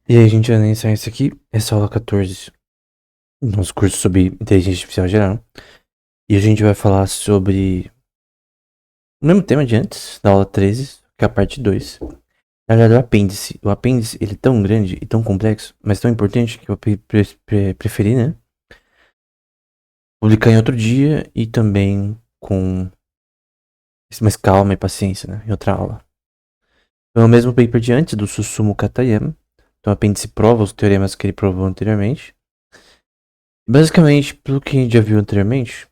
E aí, a gente vai iniciar isso aqui. Essa aula 14 do nosso curso sobre inteligência artificial geral. E a gente vai falar sobre o mesmo tema de antes, da aula 13, que é a parte 2. Na verdade, o apêndice. O apêndice, ele é tão grande e tão complexo, mas tão importante que eu preferi, né? Publicar em outro dia e também com mais calma e paciência, né? Em outra aula. Então, é o mesmo paper de antes, do Susumu Katayama. Então, o apêndice prova os teoremas que ele provou anteriormente. Basicamente, pelo que a gente já viu anteriormente,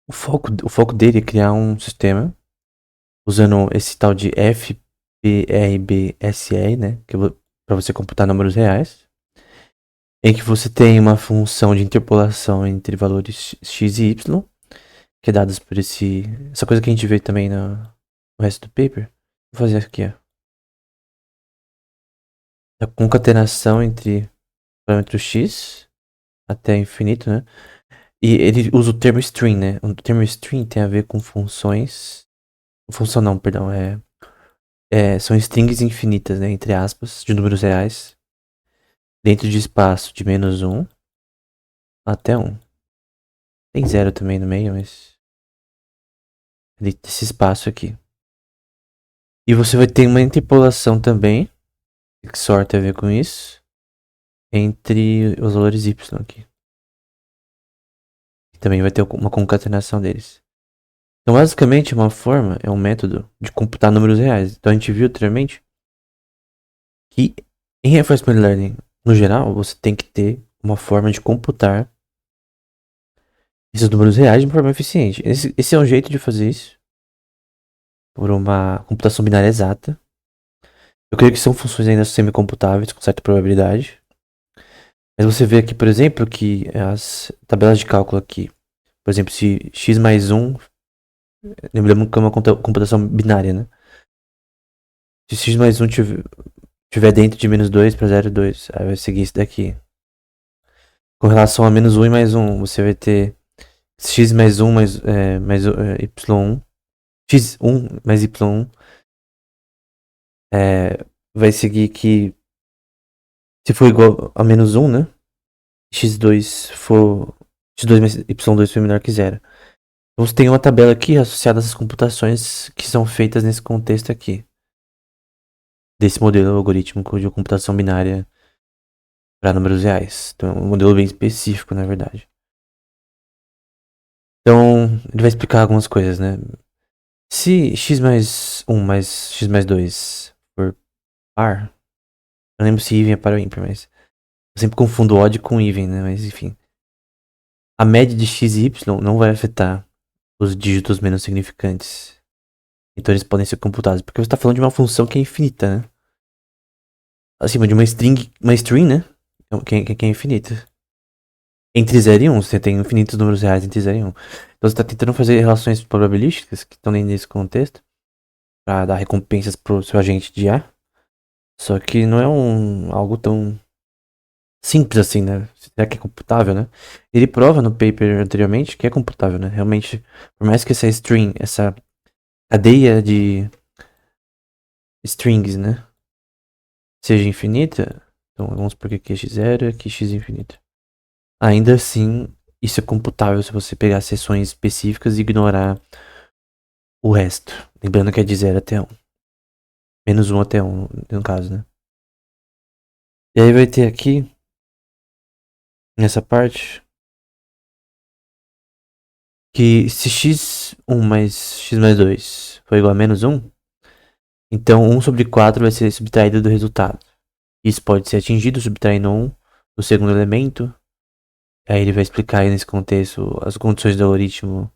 o foco dele é criar um sistema usando esse tal de FPRBSR, né? Para você computar números reais, em que você tem uma função de interpolação entre valores x e y, que é dados por essa coisa que a gente vê também no resto do paper. Vou fazer aqui, ó. A concatenação entre parâmetros x até infinito, né? E ele usa o termo string, né? O termo string tem a ver com funções. Função não, perdão, são strings infinitas, né, entre aspas, de números reais, dentro de espaço de -1 até 1. Tem zero também no meio, mas dentro desse espaço aqui. E você vai ter uma interpolação também, que XOR tem a ver com isso, entre os valores y aqui. E também vai ter uma concatenação deles. Então, basicamente, é um método de computar números reais. Então, a gente viu anteriormente que em Reinforcement Learning, no geral, você tem que ter uma forma de computar esses números reais de uma forma eficiente. Esse é um jeito de fazer isso por uma computação binária exata. Eu creio que são funções ainda semi-computáveis, com certa probabilidade. Mas você vê aqui, por exemplo, que as tabelas de cálculo aqui, por exemplo, se x mais 1, lembramos que é uma computação binária, né? Se x mais 1 tiver dentro de -2 para 0,2, aí vai seguir isso daqui. Com relação a -1 e mais 1, você vai ter x mais 1 mais y1, x1 mais y1, vai seguir que se for igual a -1, né? x2 mais y2 for menor que zero. Então você tem uma tabela aqui associada a essas computações que são feitas nesse contexto aqui. Desse modelo algorítmico de computação binária para números reais. Então é um modelo bem específico, na verdade. Então, ele vai explicar algumas coisas, né? Se x mais 1 mais x mais 2 for par, eu não lembro se even é par ou ímpar, mas eu sempre confundo odd com even, né? Mas enfim. A média de x e y não vai afetar os dígitos menos significantes. Então eles podem ser computados. Porque você está falando de uma função que é infinita, né? Acima de uma string, né? Que é infinita. Entre 0 e 1, você tem infinitos números reais entre 0 e 1. Então você está tentando fazer relações probabilísticas que estão dentro desse contexto para dar recompensas pro seu agente de IA. Só que não é algo tão simples assim, né? Será que é computável, né? Ele prova no paper anteriormente que é computável, né? Realmente, por mais que essa string, essa cadeia de strings, né, seja infinita, então vamos supor que aqui é x0 e aqui x infinito. Ainda assim, isso é computável se você pegar seções específicas e ignorar o resto. Lembrando que é de 0 até 1. -1 até 1, no caso, né? E aí vai ter aqui, nessa parte, que se x1 mais x mais 2 for igual a -1, então 1 sobre 4 vai ser subtraído do resultado. Isso pode ser atingido subtraindo 1 do segundo elemento. Aí ele vai explicar aí nesse contexto as condições do algoritmo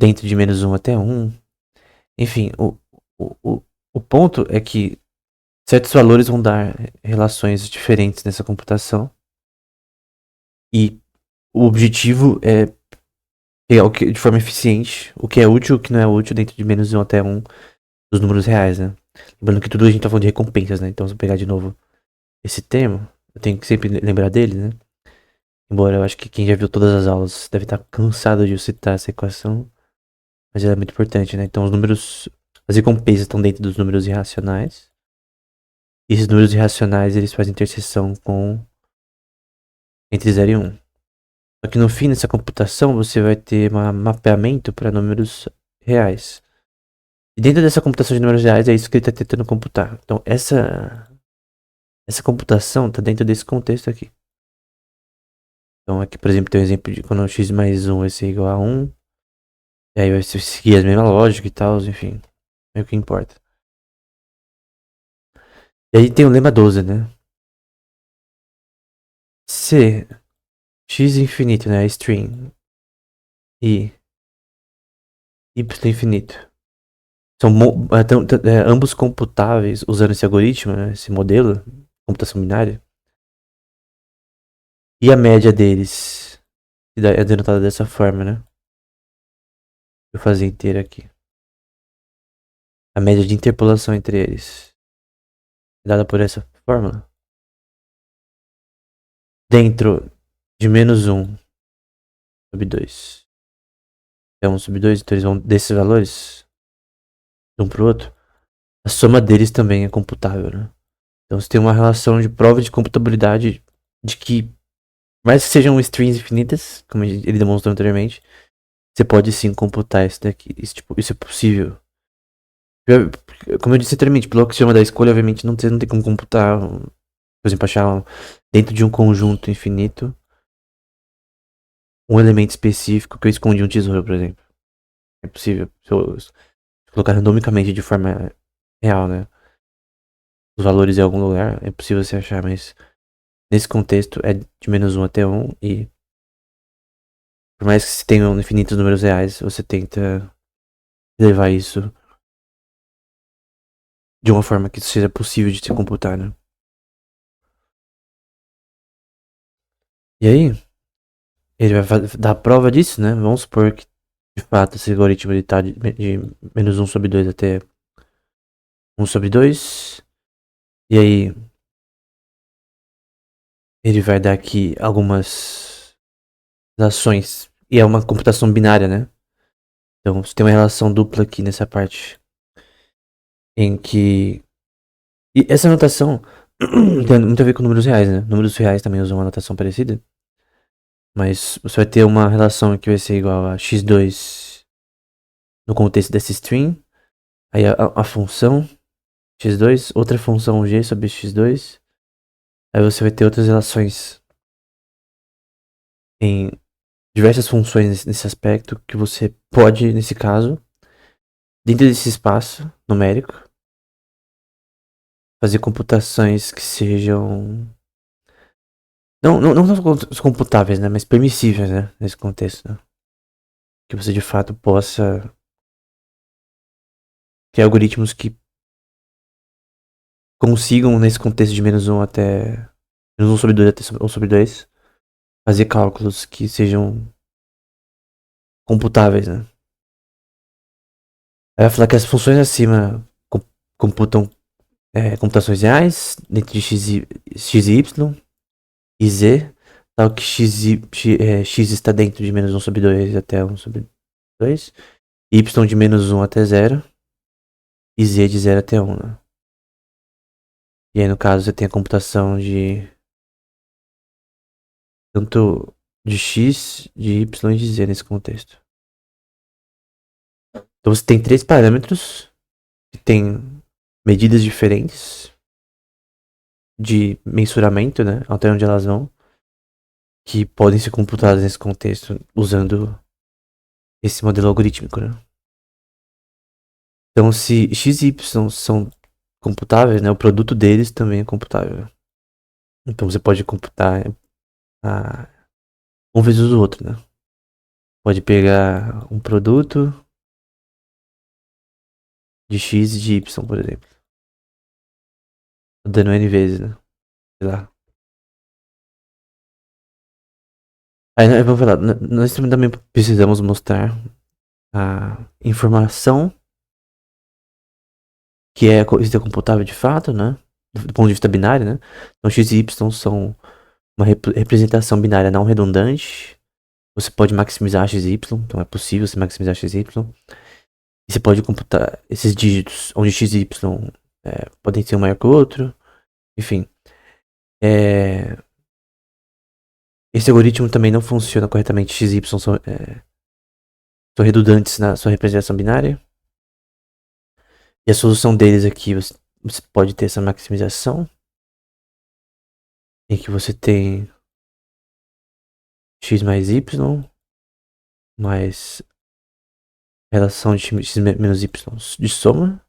dentro de -1 até 1. Enfim, o ponto é que certos valores vão dar relações diferentes nessa computação. E o objetivo é pegar de forma eficiente o que é útil e o que não é útil dentro de -1 até 1 dos números reais, né? Lembrando que tudo a gente tá falando de recompensas, né? Então, se eu pegar de novo esse termo, eu tenho que sempre lembrar dele, né? Embora eu acho que quem já viu todas as aulas deve estar cansado de eu citar essa equação. Mas ela é muito importante, né? Então, as recompensas estão dentro dos números irracionais. E esses números irracionais, eles fazem interseção entre 0 e 1. Só que no fim dessa computação, você vai ter um mapeamento para números reais. E dentro dessa computação de números reais, é isso que ele está tentando computar. Então, essa computação está dentro desse contexto aqui. Então, aqui, por exemplo, tem um exemplo de quando x mais 1 vai ser igual a 1. E aí vai seguir a mesma lógica e tal, enfim. É o que importa. E aí tem o lema 12, né? Se x infinito, né? String. E y infinito. São ambos computáveis usando esse algoritmo, né? Esse modelo, computação binária. E a média deles é denotada dessa forma, né? Vou fazer inteira aqui. A média de interpolação entre eles é dada por essa fórmula. Dentro de menos 1 sobre 2. É 1 sobre 2, então eles vão desses valores de um pro outro. A soma deles também é computável, né? Então você tem uma relação de prova de computabilidade de que, mais que sejam strings infinitas, como ele demonstrou anteriormente, você pode sim computar isso daqui. Isso é possível. Como eu disse anteriormente, pelo axioma da escolha, obviamente você não tem como computar, por exemplo, achar dentro de um conjunto infinito um elemento específico que eu escondi um tesouro, por exemplo. É possível. Se eu colocar randomicamente de forma real, né? Os valores em algum lugar, é possível você achar, mas nesse contexto é de menos 1 até 1 e por mais que se tenham infinitos números reais, você tenta levar isso de uma forma que seja possível de se computar, né? E aí, ele vai dar prova disso, né? Vamos supor que de fato esse algoritmo ele tá de menos 1 sobre 2 até 1 sobre 2. E aí, ele vai dar aqui algumas ações. E é uma computação binária, né? Então você tem uma relação dupla aqui nessa parte. Em que. E essa notação tem muito a ver com números reais, né? Números reais também usam uma notação parecida. Mas você vai ter uma relação que vai ser igual a x2 no contexto dessa string. Aí a função x2, outra função g sobre x2. Aí você vai ter outras relações em diversas funções nesse aspecto que você pode, nesse caso, dentro desse espaço numérico, fazer computações que sejam não são computáveis, né? Mas permissíveis, né? Nesse contexto, né? Que você de fato possa ter algoritmos que consigam, nesse contexto de menos 1 até menos 1 sobre 2 até 1 sobre 2, fazer cálculos que sejam computáveis, né? Aí vai falar que as funções acima computam computações reais dentro de x e y e z, tal que x está dentro de menos 1 sobre 2 até 1 sobre 2, y de menos 1 até 0 e z de 0 até 1, né? E aí no caso você tem a computação de tanto de x, de y e de z nesse contexto. Então você tem três parâmetros que tem medidas diferentes de mensuramento, né? Até onde elas vão, que podem ser computadas nesse contexto usando esse modelo algorítmico, né? Então se x e y são computáveis, né? O produto deles também é computável. Então você pode computar um vezes o outro, né? Pode pegar um produto de x e de y, por exemplo. Dando n vezes, né? Sei lá. Aí vamos falar, nós também precisamos mostrar a informação que é computável de fato, né? Do ponto de vista binário, né? Então x e y são uma representação binária não redundante. Você pode maximizar x e y, então é possível você maximizar x e y. E você pode computar esses dígitos onde x e y podem ser um maior que o outro. Enfim. Esse algoritmo também não funciona corretamente. X e Y são redundantes na sua representação binária. E a solução deles aqui, você pode ter essa maximização. Em que você tem x mais y mais relação de x menos y de soma.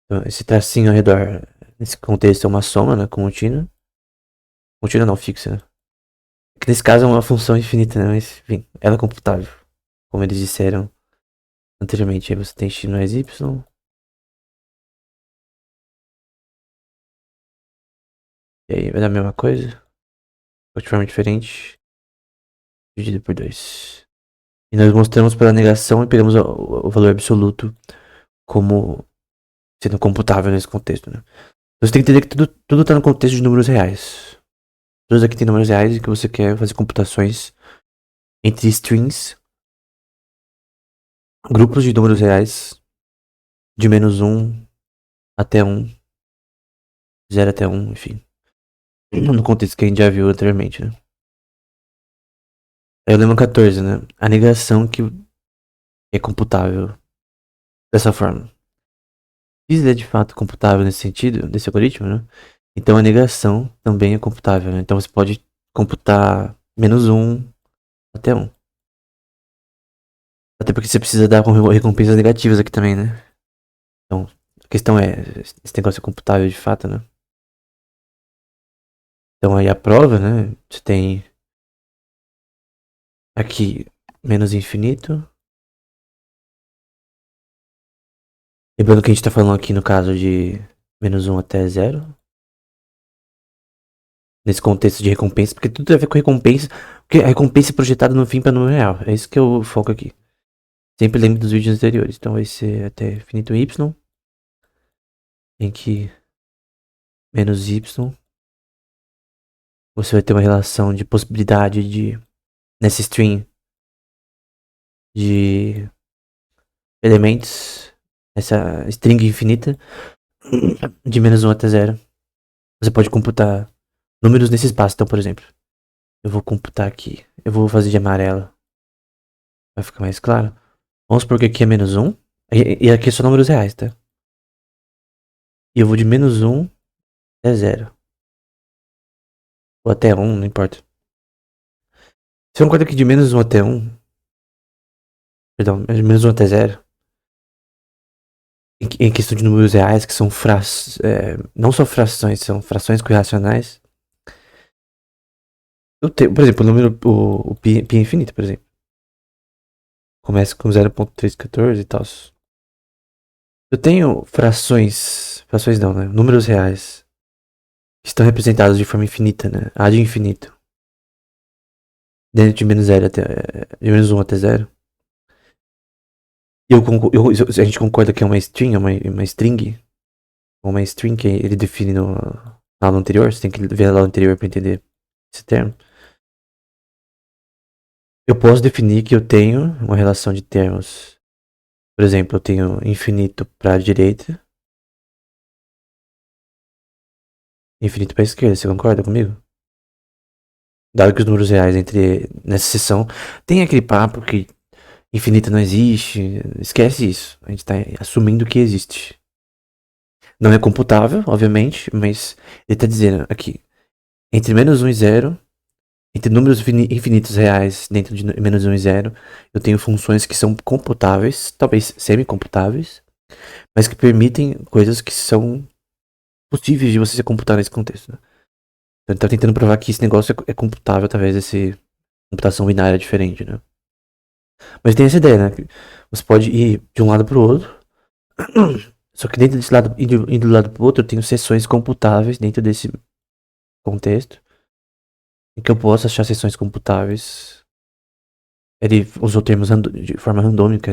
Então, esse tracinho ao redor, nesse contexto, é uma soma, né? Contínua. Contínua não, fixa, né? Que nesse caso é uma função infinita, né? Mas, enfim, ela é computável. Como eles disseram anteriormente. Aí você tem x mais y. E aí vai dar a mesma coisa. Só de forma diferente. Dividido por 2. E nós mostramos pela negação e pegamos o valor absoluto como sendo computável nesse contexto, né? Você tem que entender que tudo tá no contexto de números reais. Todos aqui tem números reais e que você quer fazer computações entre strings, grupos de números reais, de menos 1 até 1, 0 até 1, enfim. No contexto que a gente já viu anteriormente, né? Aí o lema 14, né? A negação que é computável dessa forma. Se ele é de fato computável nesse sentido, desse algoritmo, né? Então a negação também é computável, né? Então você pode computar menos 1 até 1. Até porque você precisa dar recompensas negativas aqui também, né? Então, a questão é, esse negócio é computável de fato, né? Então aí a prova, né? Você tem aqui menos infinito. Lembrando que a gente tá falando aqui no caso de menos 1 até 0. Nesse contexto de recompensa, porque tudo tem a ver com recompensa. Porque a recompensa é projetada no fim para número real. É isso que eu foco aqui. Sempre lembre dos vídeos anteriores. Então vai ser até infinito y. Em que menos y. Você vai ter uma relação de possibilidade de, nessa string, de elementos, essa string infinita, de menos 1 até 0. Você pode computar números nesse espaço. Então, por exemplo, eu vou computar aqui. Eu vou fazer de amarelo. Vai ficar mais claro. Vamos supor que aqui é menos 1. E aqui é só números reais, tá? E eu vou de menos 1 até 0. Ou até 1, não importa. Você concorda que de menos 1 até 1... Perdão, de menos 1 até 0... Em questão de números reais, que são não só frações, são frações correlacionais. Eu tenho, por exemplo, o número, o pi é infinito, por exemplo. Começa com 0.314 e tal. Eu tenho frações não, né? Números reais que estão representados de forma infinita, né? A de infinito. Dentro de menos 0 até, de menos 1 até 0. A gente concorda que é uma string, uma string. Uma string que ele define na aula anterior. Você tem que ver a aula anterior para entender esse termo. Eu posso definir que eu tenho uma relação de termos. Por exemplo, eu tenho infinito para a direita, infinito para a esquerda. Você concorda comigo? Dado que os números reais nessa seção tem aquele papo que infinito não existe. Esquece isso. A gente está assumindo que existe. Não é computável, obviamente, mas ele está dizendo aqui, entre menos 1 e 0, entre números infinitos reais dentro de menos 1 e 0, eu tenho funções que são computáveis, talvez semi-computáveis, mas que permitem coisas que são possíveis de você se computar nesse contexto. Né? Então ele tá tentando provar que esse negócio é computável através dessa computação binária diferente, né? Mas tem essa ideia, né? Você pode ir de um lado para o outro, só que dentro desse lado, indo do lado para o outro, eu tenho seções computáveis dentro desse contexto, em que eu posso achar seções computáveis. Ele usou termos de forma randômica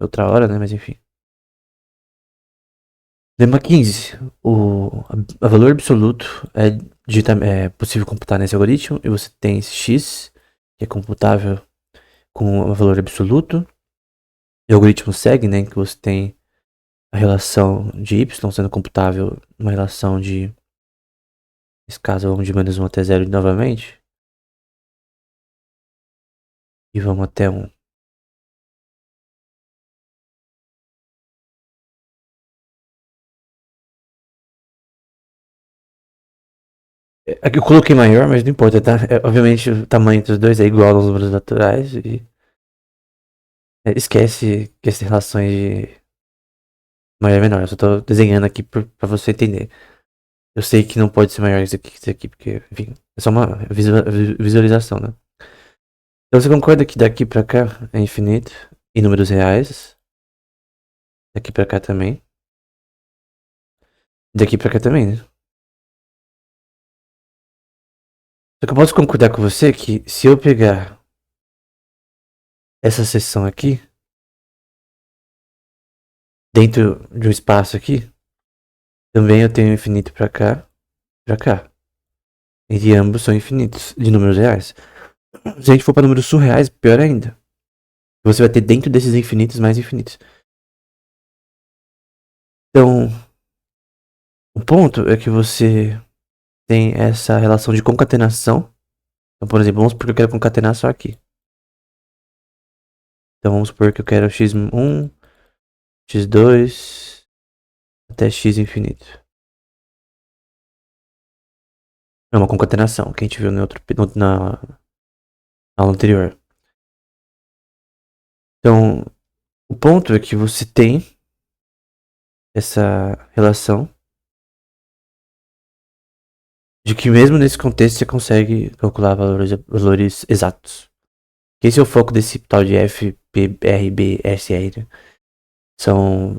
outra hora, né? Mas enfim. Lema 15. O valor absoluto é possível computar nesse algoritmo. E você tem esse x, que é computável com o valor absoluto. E o algoritmo segue, né? Que você tem a relação de y sendo computável numa relação de, nesse caso, vamos de menos 1 até 0 novamente. E vamos até 1. Aqui eu coloquei maior, mas não importa, tá? Obviamente o tamanho dos dois é igual aos números naturais e esquece que essas relações de maior e menor. Eu só tô desenhando aqui pra você entender. Eu sei que não pode ser maior que isso aqui, porque, enfim, é só uma visualização, né? Então você concorda que daqui pra cá é infinito em números reais? Daqui pra cá também. Daqui pra cá também, né? Só que eu posso concordar com você que se eu pegar essa seção aqui, dentro de um espaço aqui, também eu tenho infinito pra cá, pra cá. E ambos são infinitos de números reais. Se a gente for para números surreais, pior ainda. Você vai ter dentro desses infinitos mais infinitos. Então, o ponto é que você tem essa relação de concatenação. Então, por exemplo, vamos supor que eu quero concatenar só aqui. Então, vamos supor que eu quero x1, x2, até x infinito. É uma concatenação que a gente viu na aula anterior. Então, o ponto é que você tem essa relação de que mesmo nesse contexto você consegue calcular valores exatos. Esse é o foco desse tal de FPRBSR, né? São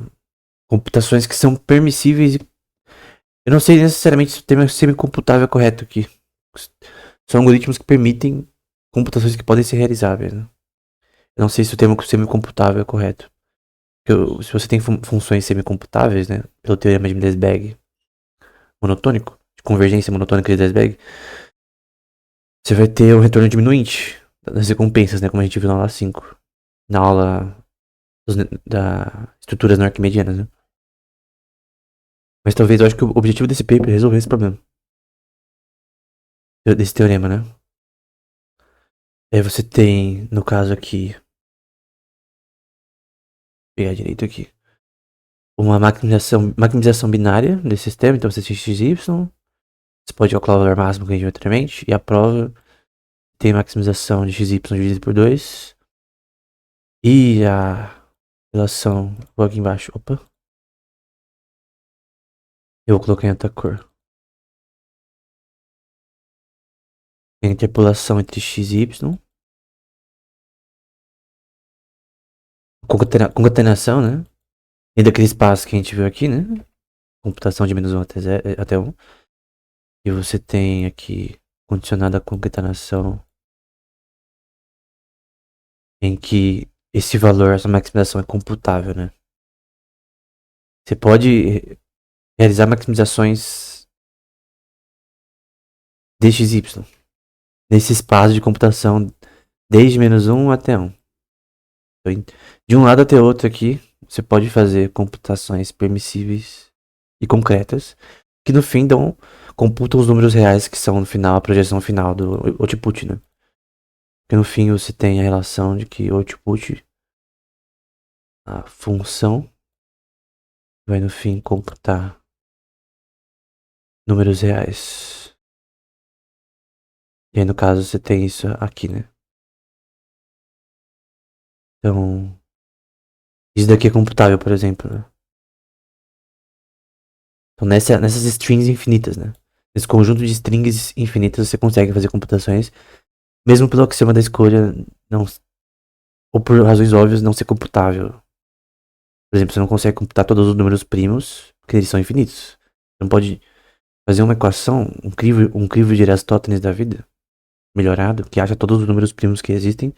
computações que são permissíveis. Eu não sei necessariamente se o termo semicomputável é correto aqui. São algoritmos que permitem computações que podem ser realizáveis, né? Eu não sei se o termo semicomputável é correto. Porque se você tem funções semicomputáveis, né, pelo teorema de Mendelsberg monotônico, de convergência monotônica de Mendelsberg, você vai ter o retorno diminuinte das recompensas, né, como a gente viu na aula 5. Na aula da estruturas não arquimedianas, né? Mas talvez eu acho que o objetivo desse paper é resolver esse problema. Desse teorema, né? Aí você tem, no caso aqui, vou pegar direito aqui, uma maximização binária desse sistema. Então você tem x, y, você pode calcular o valor máximo que a gente viu anteriormente, e a prova tem maximização de x, y dividido por 2. E a relação, vou aqui embaixo, opa, eu vou colocar em outra cor. Tem a interpolação entre x e y. Concatenação, né? E daquele espaço que a gente viu aqui, né? Computação de menos 1 até 1. E você tem aqui condicionada a concatenação em que esse valor, essa maximização é computável, né? Você pode realizar maximizações dxy nesse espaço de computação desde menos 1 até 1. Então, de um lado até outro aqui, você pode fazer computações permissíveis e concretas que no fim computam os números reais que são no final, a projeção final do output, né? Porque no fim você tem a relação de que o output, a função, vai no fim computar números reais. E aí no caso você tem isso aqui, né? Então, isso daqui é computável, por exemplo, né? Então nessas strings infinitas, né? Nesse conjunto de strings infinitas você consegue fazer computações, mesmo pelo axioma da escolha não, ou por razões óbvias não ser computável. Por exemplo, você não consegue computar todos os números primos, porque eles são infinitos. Você não pode fazer uma equação, um crivo de Aristóteles da vida, melhorado, que acha todos os números primos que existem,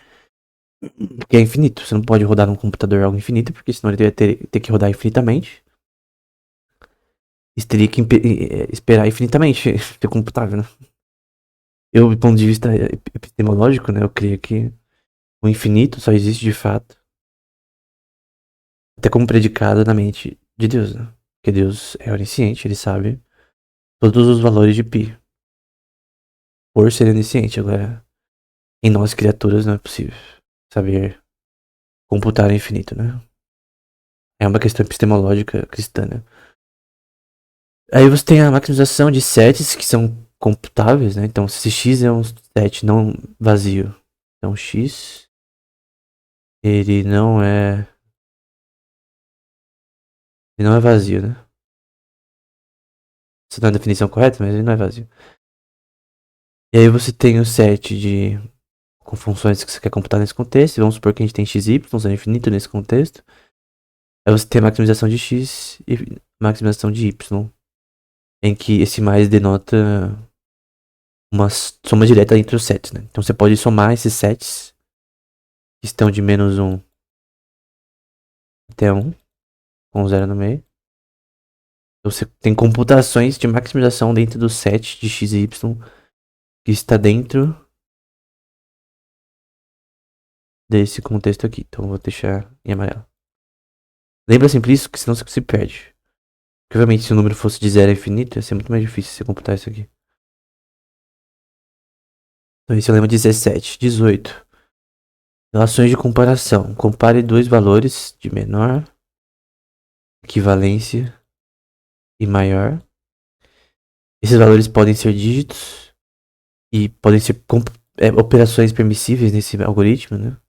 porque é infinito. Você não pode rodar num computador algo infinito, porque senão ele ia ter que rodar infinitamente. Isso teria que esperar infinitamente ser computável, né? Eu, do ponto de vista epistemológico, né, eu creio que o infinito só existe de fato até como predicado na mente de Deus, né? Porque Deus é onisciente, ele sabe todos os valores de pi. Por ser onisciente, agora, em nós criaturas não é possível saber computar o infinito, né? É uma questão epistemológica cristã, né? Aí você tem a maximização de sets que são computáveis, né? Então, se x é um set não vazio, então x ele não é vazio, né? Isso não é a definição correta, mas ele não é vazio. E aí você tem o set de com funções que você quer computar nesse contexto. E vamos supor que a gente tem x e y, é infinito nesse contexto. Aí você tem a maximização de x e maximização de y, em que esse mais denota uma soma direta entre os sets, né? Então você pode somar esses sets que estão de -1 até 1, com 0 no meio. Então você tem computações de maximização dentro do set de x e y que está dentro desse contexto aqui. Então eu vou deixar em amarelo. Lembra sempre isso, que senão você se perde. Porque, obviamente, se o número fosse de 0 a infinito, ia ser muito mais difícil você computar isso aqui. Então esse é o lema 17. 18. Relações de comparação. Compare dois valores de menor equivalência e maior. Esses valores podem ser dígitos e podem ser operações permissíveis nesse algoritmo, né?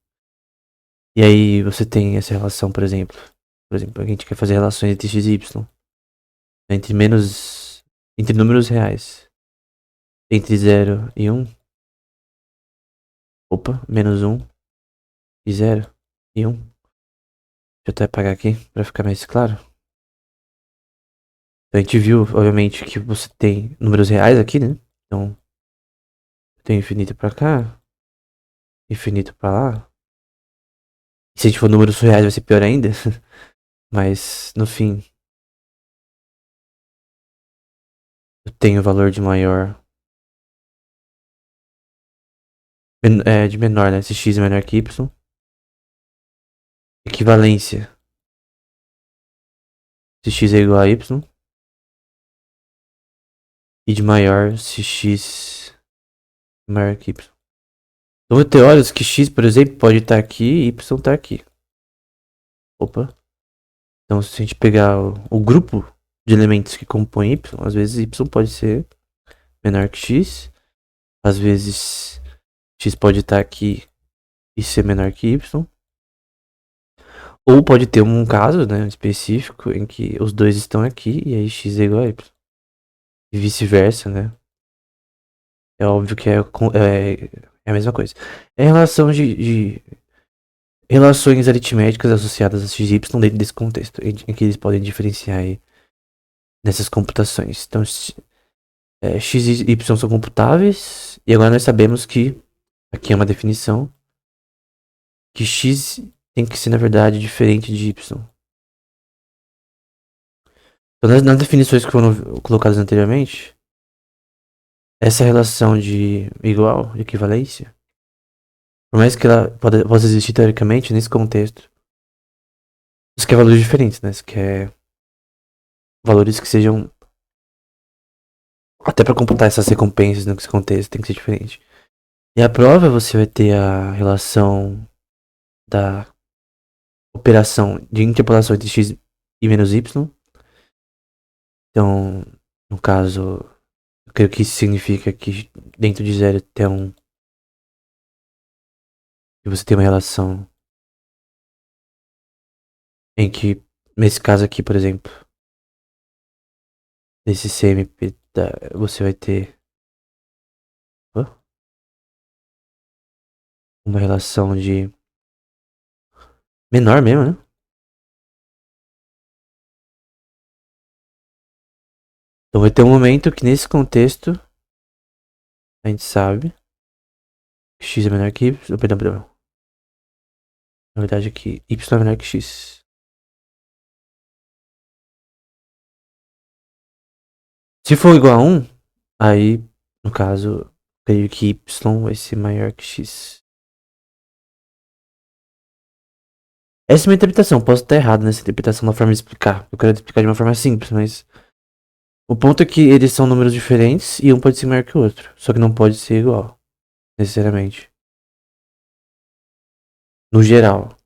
E aí você tem essa relação, por exemplo. Por exemplo, a gente quer fazer relações entre x e y. Entre números reais. Entre 0 e 1. Opa, -1 e 0 e 1. Deixa eu até apagar aqui pra ficar mais claro. Então a gente viu, obviamente, que você tem números reais aqui, né? Então, tem infinito pra cá, infinito pra lá. E se a gente for números reais vai ser pior ainda. Mas, no fim, eu tenho o valor de maior. De menor, né? Se x é menor que y. Equivalência. Se x é igual a y. E de maior se x é maior que y. Então, vou ter horas que x, por exemplo, pode estar aqui e y está aqui. Opa. Então, se a gente pegar o grupo de elementos que compõem y, às vezes y pode ser menor que x. Às vezes x pode estar aqui e ser menor que y. Ou pode ter um caso, né, específico em que os dois estão aqui e aí x é igual a y. E vice-versa, né? É óbvio que é a mesma coisa. É relação de relações aritméticas associadas a x e y dentro desse contexto, em que eles podem diferenciar aí nessas computações. Então, x e y são computáveis, e agora nós sabemos que, aqui é uma definição, que x tem que ser, na verdade, diferente de y. Então, nas definições que foram colocadas anteriormente, essa relação de igual, de equivalência, por mais que ela possa existir teoricamente nesse contexto, você quer valores diferentes, né? Você quer valores que sejam. Até para computar essas recompensas nesse contexto tem que ser diferente. E a prova você vai ter a relação da operação de interpolação entre x e menos y. Então, no caso, eu creio que isso significa que dentro de 0 até 1 e você tem uma relação em que, nesse caso aqui, por exemplo, nesse CMP, você vai ter uma relação de menor mesmo, né? Então vai ter um momento que nesse contexto a gente sabe que x é menor que y. Perdão. Na verdade aqui y é menor que x. Se for igual a 1, aí, no caso, creio que y vai ser maior que x. Essa é a minha interpretação. Posso estar errado nessa interpretação na forma de explicar. Eu quero explicar de uma forma simples, mas. O ponto é que eles são números diferentes e um pode ser maior que o outro. Só que não pode ser igual, necessariamente. No geral.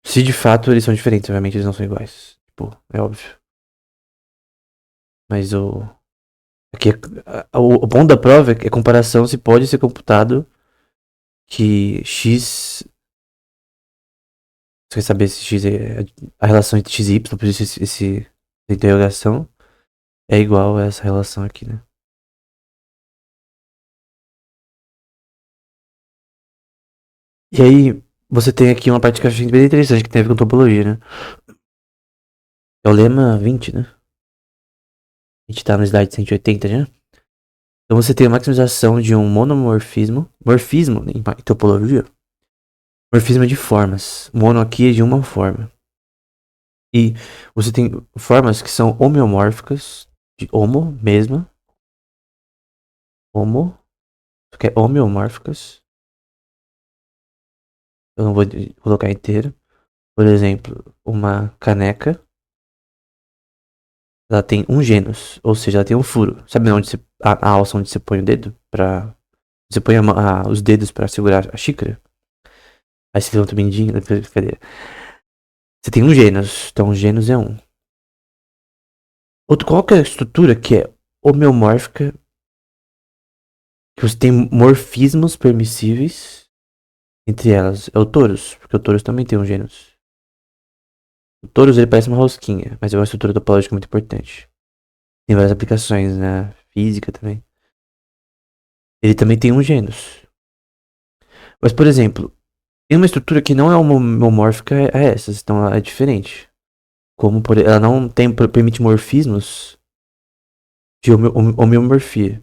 Se de fato eles são diferentes, obviamente eles não são iguais. Tipo, é óbvio. Mas o. Aqui o ponto da prova é que a comparação se pode ser computado que x. Você quer saber se x é a relação entre x e y, por isso essa interrogação é igual a essa relação aqui, né? E aí, você tem aqui uma parte que eu achei bem interessante, que tem a ver com topologia, né? É o lema 20, né? A gente tá no slide 180 já. Então você tem a maximização de um monomorfismo. Morfismo em topologia. Morfismo é de formas. Mono aqui é de uma forma. E você tem formas que são homeomórficas. De homo, mesma. Homo. Que é homeomórficas. Eu não vou colocar inteiro. Por exemplo, uma caneca. Ela tem um gênus. Ou seja, ela tem um furo. Sabe onde você, a alça onde você põe o dedo? Você põe os dedos pra segurar a xícara? Aí você levanta o mindinho. Cadê? Você tem um gênus. Então, o gênus é um. Qual que é a estrutura que é homeomórfica? Que você tem morfismos permissíveis entre elas. É o torus. Porque o torus também tem um gênus. O torus ele parece uma rosquinha. Mas é uma estrutura topológica muito importante. Tem várias aplicações na física também. Ele também tem um gênus. Mas, por exemplo, tem uma estrutura que não é homomórfica a essas. Então, ela é diferente. Como ela não permite morfismos de homeomorfia.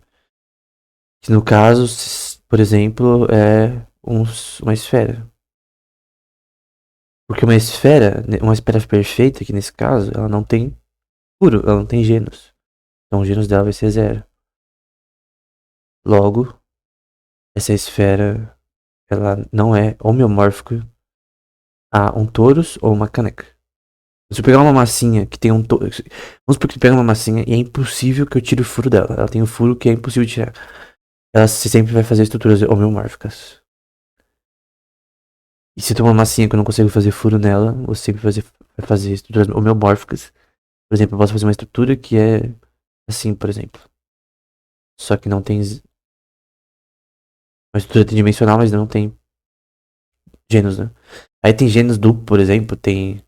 Que no caso, por exemplo, é uma esfera. Porque uma esfera perfeita, que nesse caso, ela não tem furo, ela não tem gênus. Então o gênus dela vai ser zero. Logo, essa esfera, ela não é homeomórfica a um torus ou uma caneca. Se eu pegar uma massinha que tem um torus. Vamos supor que eu pego uma massinha e é impossível que eu tire o furo dela. Ela tem um furo que é impossível de tirar. Ela sempre vai fazer estruturas homeomórficas. E se tem uma massinha que eu não consigo fazer furo nela, você sempre vai fazer estruturas homeomórficas. Por exemplo, eu posso fazer uma estrutura que é assim, por exemplo. Só que não tem. Uma estrutura tridimensional, mas não tem gênus, né? Aí tem gênus duplo, por exemplo, tem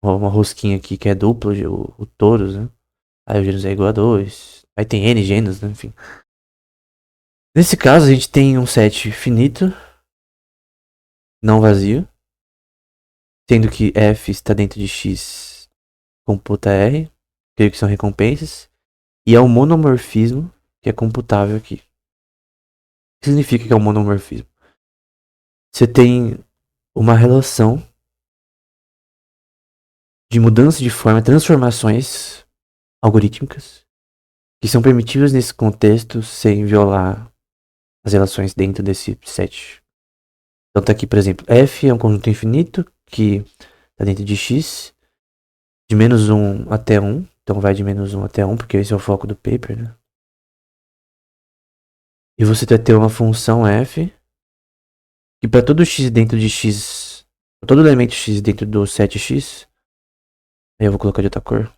uma rosquinha aqui que é duplo, o torus, né? Aí o gênus é igual a 2. Aí tem N gênus, né? Enfim. Nesse caso, a gente tem um set finito, não vazio, sendo que F está dentro de X, computa R, creio que são recompensas, e é um monomorfismo que é computável aqui. O que significa que é um monomorfismo? Você tem uma relação de mudança de forma, transformações algorítmicas que são permitidas nesse contexto sem violar as relações dentro desse set. Então tá aqui, por exemplo, F é um conjunto infinito que está dentro de X, de menos 1 até 1. Então vai de menos 1 até 1, porque esse é o foco do paper, né? E você vai ter uma função F que para todo X dentro de X, todo elemento X dentro do set X, aí eu vou colocar de outra cor.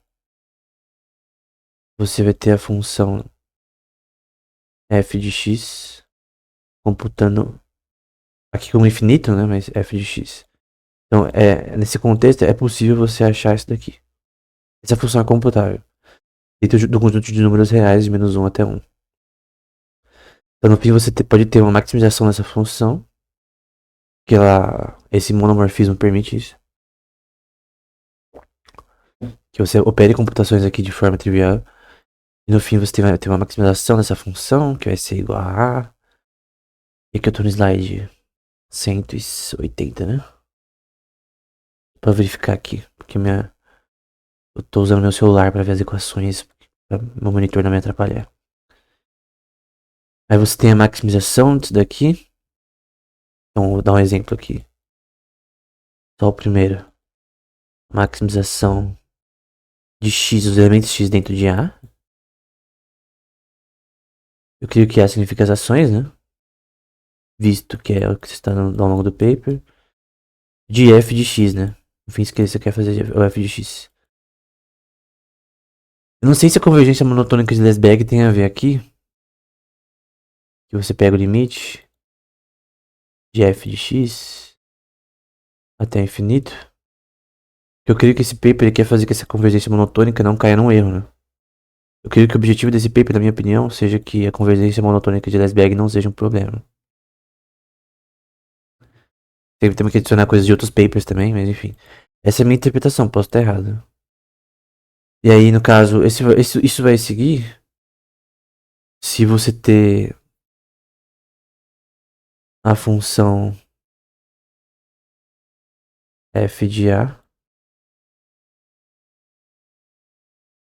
Você vai ter a função f de x computando aqui como infinito, né? Mas f de x. Então, nesse contexto, é possível você achar isso daqui. Essa função é computável dentro do conjunto de números reais de menos 1 até 1. Então, no fim, você pode ter uma maximização dessa função, que esse monomorfismo permite isso. Que você opere computações aqui de forma trivial. E no fim você vai ter uma maximização dessa função, que vai ser igual a A. E aqui eu tô no slide 180, né? Pra verificar aqui. Porque eu tô usando meu celular pra ver as equações. Pra meu monitor não me atrapalhar. Aí você tem a maximização disso daqui. Então, vou dar um exemplo aqui. Só o primeiro. Maximização de x, os elementos x dentro de A. Eu creio que A significa as ações, né? Visto que é o que está ao longo do paper. De f de x, né? No fim, que você quer fazer o f de x. Eu não sei se a convergência monotônica de Lesberg tem a ver aqui. Que você pega o limite de f de x até infinito. Eu creio que esse paper ele quer fazer que essa convergência monotônica não caia num erro, né? Eu creio que o objetivo desse paper, na minha opinião, seja que a convergência monotônica de Lesberg não seja um problema. Temos que adicionar coisas de outros papers também, mas enfim. Essa é a minha interpretação, posso estar errado. E aí, no caso, isso vai seguir se você ter a função f de A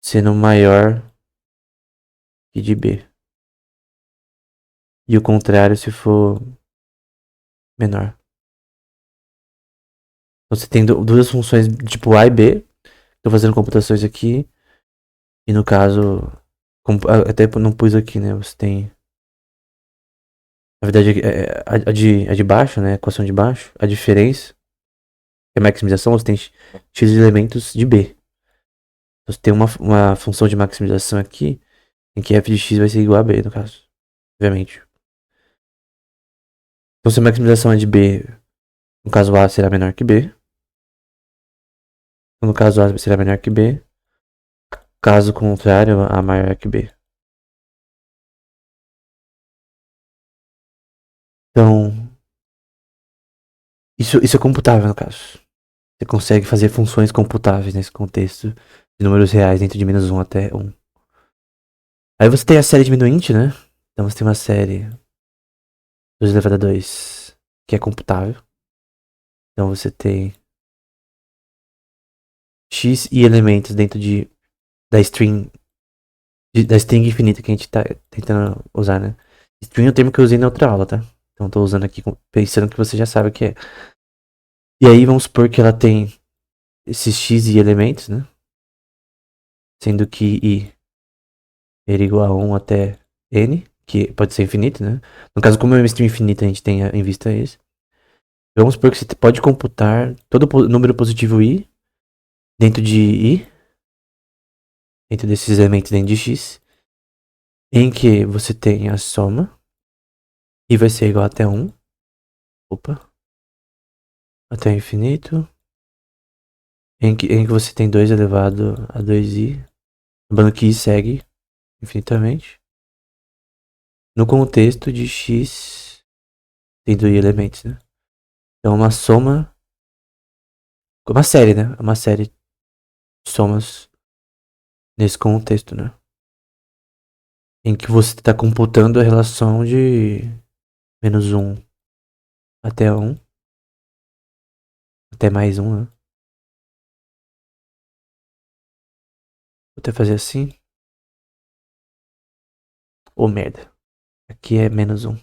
sendo maior que de B. E o contrário se for menor. Então você tem duas funções tipo A e B. Estou fazendo computações aqui. E no caso, até não pus aqui, né? Você tem. Na verdade, a de baixo, né? A equação de baixo. A diferença. Que é a maximização, você tem x elementos de B. Então, você tem uma função de maximização aqui. Em que f de x vai ser igual a B, no caso. Obviamente. Então se a maximização é de B, no caso A será menor que B. No caso A será menor que B. Caso contrário, A maior que B. Então, isso é computável no caso. Você consegue fazer funções computáveis nesse contexto de números reais dentro de -1 até 1. Aí você tem a série diminuinte, né? Então você tem uma série 2 elevado a 2 que é computável. Então você tem x e elementos dentro da string infinita que a gente tá tentando usar, né? String é o termo que eu usei na outra aula, tá? Então tô usando aqui pensando que você já sabe o que é. E aí vamos supor que ela tem esses x e elementos, né? Sendo que i era igual a 1 até n, que pode ser infinito, né? No caso, como é uma string infinita, a gente tem em vista isso. Vamos supor que você pode computar todo número positivo i dentro de i, dentro desses elementos dentro de x, em que você tem a soma i vai ser igual até 1. Opa. Até infinito. Em que você tem 2 elevado a 2i. Lembrando que i segue infinitamente. No contexto de x tendo i elementos, né? Então uma soma. Uma série, né? Uma série de somas nesse contexto, né? Em que você está computando a relação de -1 até 1. Até mais 1, né? Vou até fazer assim. Ô, merda. Aqui é -1.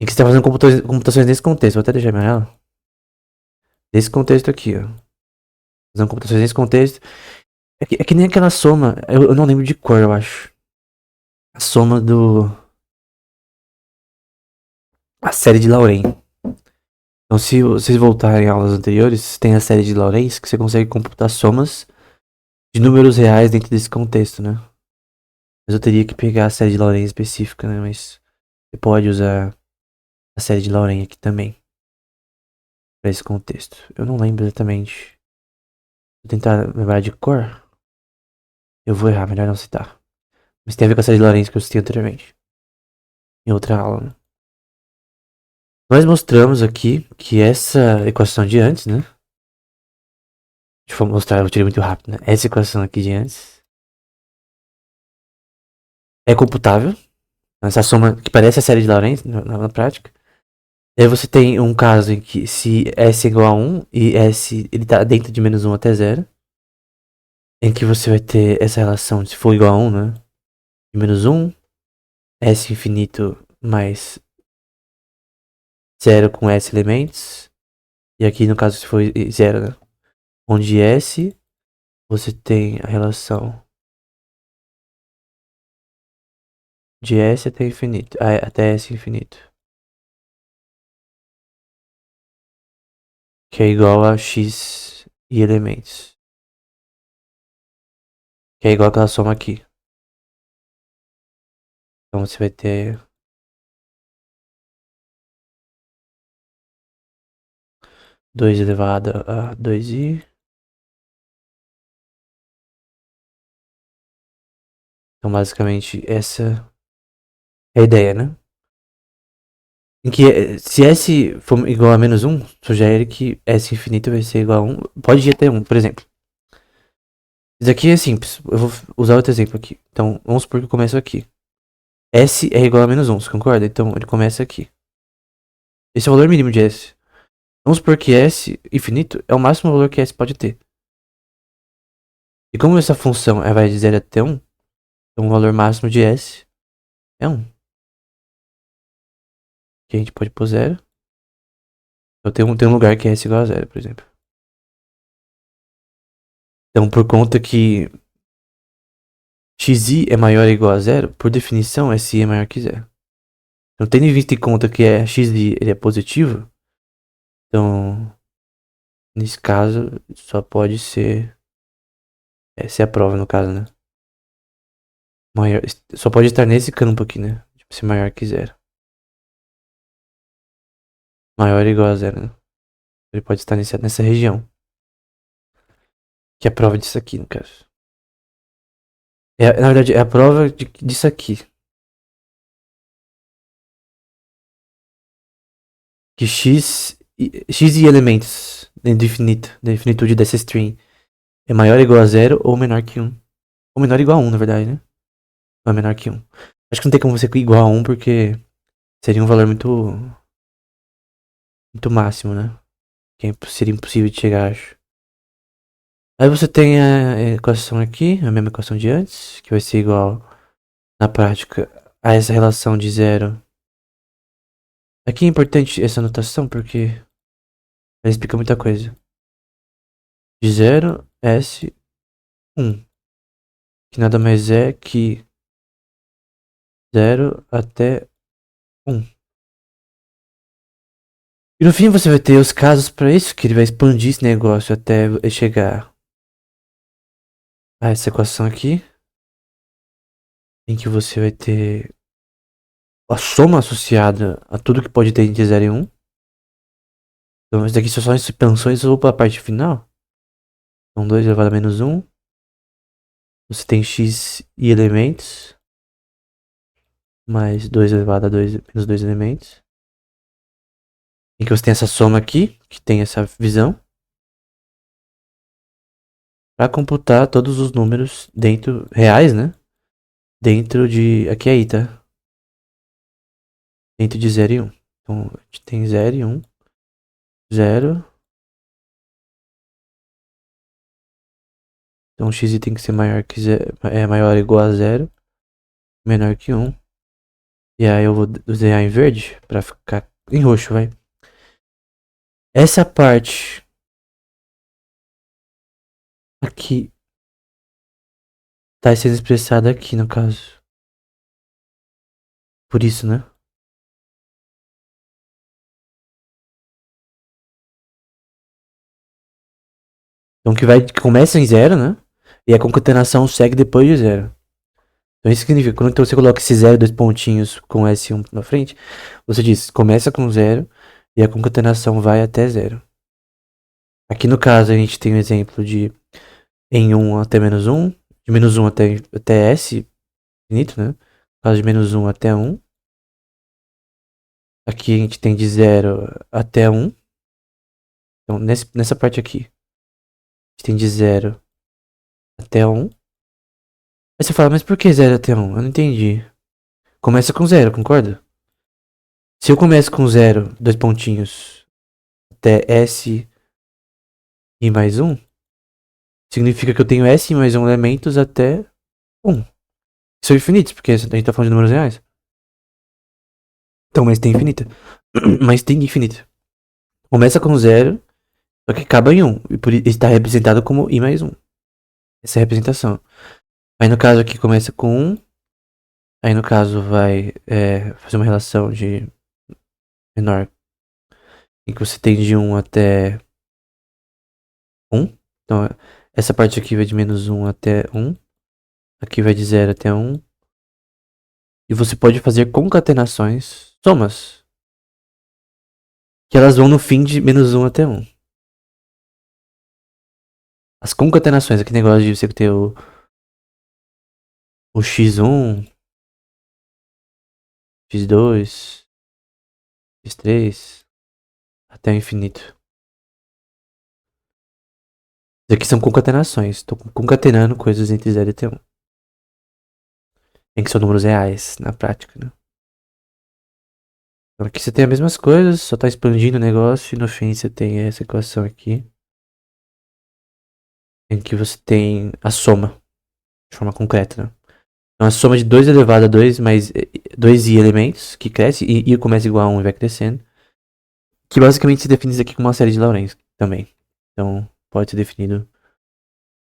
Em que você está fazendo computações nesse contexto. Vou até deixar amarelo. Nesse contexto aqui, ó. Fazendo computações nesse contexto. É que nem aquela soma. Eu não lembro de cor, eu acho. A soma do. A série de Laurent. Então, se vocês voltarem a aulas anteriores, tem a série de Laurent que você consegue computar somas de números reais dentro desse contexto, né? Mas eu teria que pegar a série de Laurent específica, né? Mas você pode usar a série de Laurent aqui também. Pra esse contexto. Eu não lembro exatamente. Vou tentar lembrar de cor. Eu vou errar, melhor não citar. Mas tem a ver com a série de Laurent que eu citei anteriormente. Em outra aula, né? Nós mostramos aqui que essa equação de antes, né? Deixa eu mostrar, eu tirei muito rápido, né? Essa equação aqui de antes é computável. Essa soma que parece a série de Laurent na prática. E aí você tem um caso em que se S é igual a 1 e S ele tá dentro de -1 até 0. Em que você vai ter essa relação, se for igual a 1, né? De -1, S infinito mais 0 com S elementos. E aqui no caso se for 0, né? Onde S você tem a relação de S até infinito. Até S infinito. Que é igual a X e elementos. Que é igual aquela soma aqui. Então você vai ter 2 elevado a 2i. Então basicamente essa é a ideia, né? Em que se S for igual a menos 1, sugere que S infinito vai ser igual a 1. Pode ir até 1, por exemplo. Isso aqui é simples. Eu vou usar outro exemplo aqui. Então, vamos supor que eu começo aqui. S é igual a menos 1, você concorda? Então, ele começa aqui. Esse é o valor mínimo de S. Vamos supor que S infinito é o máximo valor que S pode ter. E como essa função vai de 0 até 1, então o valor máximo de S é 1. Que a gente pode pôr 0. Eu tenho um lugar que é S igual a 0, por exemplo. Então, por conta que xi é maior ou igual a 0, por definição, si é maior que 0. Então, tendo em vista em conta que xi ele é positivo, então, nesse caso, só pode ser... Essa é a prova, no caso, né? Maior, só pode estar nesse campo aqui, né? Tipo, ser maior que 0. Maior ou igual a 0, né? Ele pode estar nessa região. Que é a prova disso aqui, no caso. Na verdade, é a prova disso aqui. Que x e elementos dentro do infinito, da infinitude dessa string, é maior ou igual a 0 ou menor que 1. Ou menor ou igual a 1, na verdade, né? Ou é menor que 1. Acho que não tem como ser igual a 1 porque seria um valor muito máximo, né? Que seria impossível de chegar, acho. Aí você tem a equação aqui, a mesma equação de antes, que vai ser igual, na prática, a essa relação de 0. Aqui é importante essa notação porque ela explica muita coisa. De 0, S, 1. Que nada mais é que 0 até 1. E no fim você vai ter os casos para isso, que ele vai expandir esse negócio até chegar a essa equação aqui, em que você vai ter a soma associada a tudo que pode ter entre 0 e 1. Então isso daqui são só expansões, eu vou para a parte final. Então 2 elevado a menos 1. Você tem x e elementos. Mais 2 elevado a 2 menos 2 elementos. Em que você tem essa soma aqui, que tem essa visão. Para computar todos os números dentro, reais, né? Dentro de, aqui é i, tá? Dentro de 0 e 1. Então a gente tem 0 e 1. 0. Então x tem que ser maior que 0, maior ou igual a 0, menor que 1. E aí eu vou desenhar em verde para ficar em roxo, vai. Essa parte aqui tá sendo expressada aqui no caso. Por isso, né? Então que começa em 0, né? E a concatenação segue depois de 0. Então isso significa, quando você coloca esse 0, dois pontinhos com S1 na frente, você diz, começa com 0 e a concatenação vai até 0. Aqui no caso a gente tem um exemplo de em 1 até menos 1, de menos 1 até S, infinito, né? No caso de menos 1 até 1. Aqui a gente tem de 0 até 1. Então nessa parte aqui, a gente tem de 0 até 1. Aí você fala, mas por que 0 até 1? Eu não entendi. Começa com 0, concorda? Se eu começo com 0, dois pontinhos, até S e mais 1, significa que eu tenho S e mais 1 elementos até 1. São infinitos, porque a gente tá falando de números reais. Então, mas tem infinita. Mas tem infinita. Começa com zero, só que acaba em um. E por isso está representado como i mais um. Essa é a representação. Aí no caso aqui começa com um. Aí no caso vai fazer uma relação de menor. Em que você tem de um até um. Então essa parte aqui vai de menos um até um. Aqui vai de zero até um. E você pode fazer concatenações, somas, que elas vão no fim de menos um até um. As concatenações, aquele negócio de você ter o x1, x2, x3, até o infinito. Isso aqui são concatenações. Estou concatenando coisas entre 0 e t 1. Em que são números reais, na prática, né? Então aqui você tem as mesmas coisas, só está expandindo o negócio e no fim você tem essa equação aqui. Em que você tem a soma, de forma concreta, né? Então a soma de 2 elevado a 2 mais 2i elementos, que cresce, e i começa igual a 1 e vai crescendo. Que basicamente se define isso aqui como uma série de Lorentz também. Então pode ser definido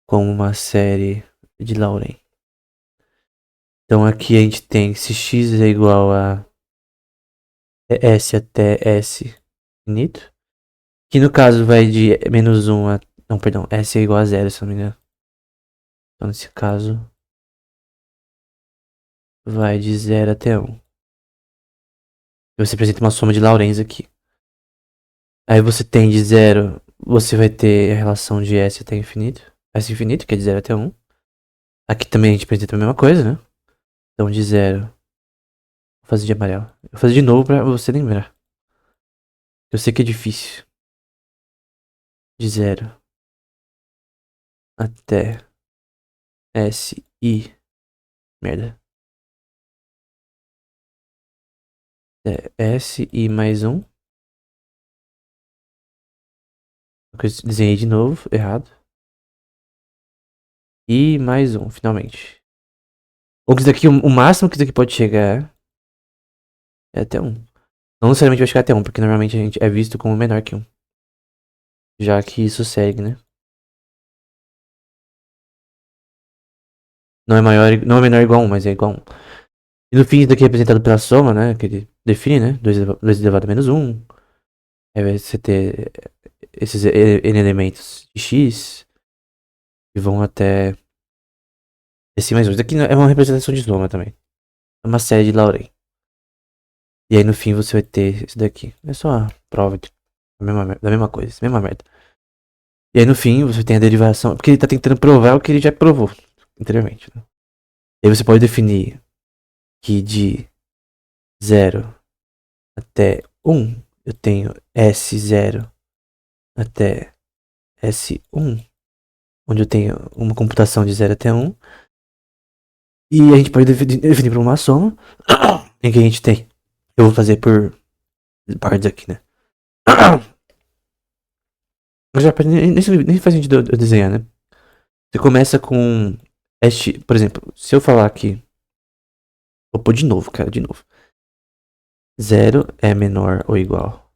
como uma série de Lorentz. Então aqui a gente tem que se x é igual a S até S infinito. Que no caso vai de menos 1 a... Não, perdão. S é igual a 0, se não me engano. Então nesse caso vai de 0 até 1. Você apresenta uma soma de Lorentz aqui. Aí você tem de 0, você vai ter a relação de S até infinito. S infinito, que é de 0 até 1. Aqui também a gente apresenta a mesma coisa, né? Então de 0. Vou fazer de amarelo. Vou fazer de novo pra você lembrar. Eu sei que é difícil. De 0 até S I. Merda. S I mais 1. Eu desenhei de novo, errado. E mais um, finalmente. Ou que isso daqui, o máximo que isso aqui pode chegar é até um. Não necessariamente vai chegar até um, porque normalmente a gente é visto como menor que um. Já que isso segue, né? Não é maior, não é menor igual a 1, mas é igual a 1. E no fim, isso daqui é representado pela soma, né? Que ele define, né? 2 elevado a menos 1. Aí vai você ter esses N elementos de x que vão até esse mais 1. Isso daqui é uma representação de soma também. É uma série de Lorentz. E aí no fim você vai ter isso daqui. É só a prova da mesma coisa, mesma merda. E aí no fim você tem a derivação. Porque ele tá tentando provar o que ele já provou anteriormente. Né? E aí você pode definir que de 0 até 1 eu tenho S0 até S1, onde eu tenho uma computação de 0 até 1. E a gente pode definir por uma soma em que a gente tem. Eu vou fazer por partes aqui, né? Já nem faz sentido eu desenhar, né? Você começa com este, por exemplo, se eu falar aqui, vou pôr de novo, cara, de novo. 0 é menor ou igual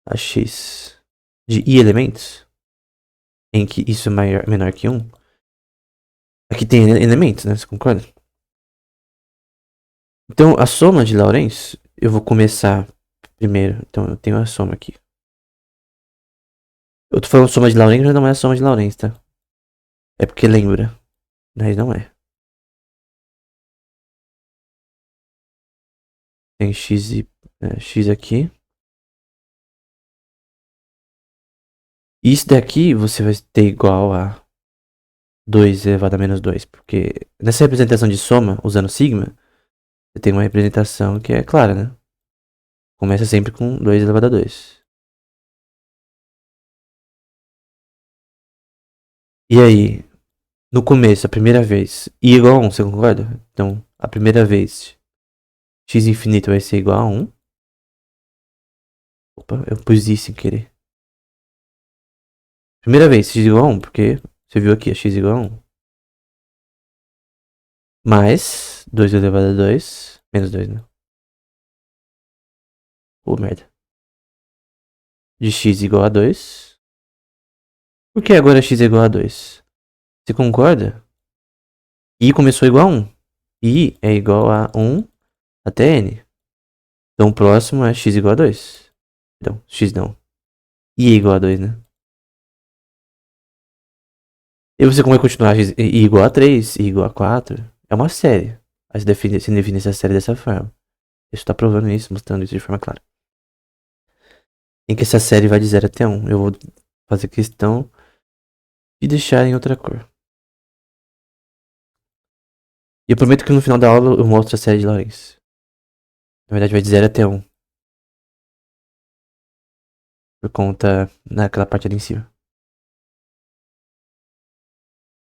a x de i elementos, em que isso é menor que 1. Aqui tem elementos, né? Você concorda? Então, a soma de Lorentz, eu vou começar primeiro. Então, eu tenho a soma aqui. Eu tô falando soma de Lorentz, mas não é a soma de Lorentz, tá? É porque lembra. Mas não é. Tem x aqui. Isso daqui você vai ter igual a 2 elevado a menos 2. Porque nessa representação de soma, usando sigma, você tem uma representação que é clara, né? Começa sempre com 2 elevado a 2. E aí, no começo, a primeira vez, i igual a 1, você concorda? Então, a primeira vez, x infinito vai ser igual a 1. Opa, eu pus isso sem querer. Primeira vez, x igual a 1, porque você viu aqui, x igual a 1. Mais 2 elevado a 2, menos 2, né? Pô, merda. De x igual a 2. Por que agora x é igual a 2? Você concorda? I começou igual a 1. I é igual a 1 até n. Então o próximo é x igual a 2. Então, x não. I é igual a 2, né? E você como vai continuar I igual a 3, I igual a 4. É uma série. Aí você define essa série dessa forma. Isso tá provando isso, mostrando isso de forma clara. Em que essa série vai de 0 até 1. Eu vou fazer questão de deixar em outra cor. E eu prometo que no final da aula eu mostro a série de Lorentz. Na verdade vai de 0 até 1. Por conta naquela parte ali em cima.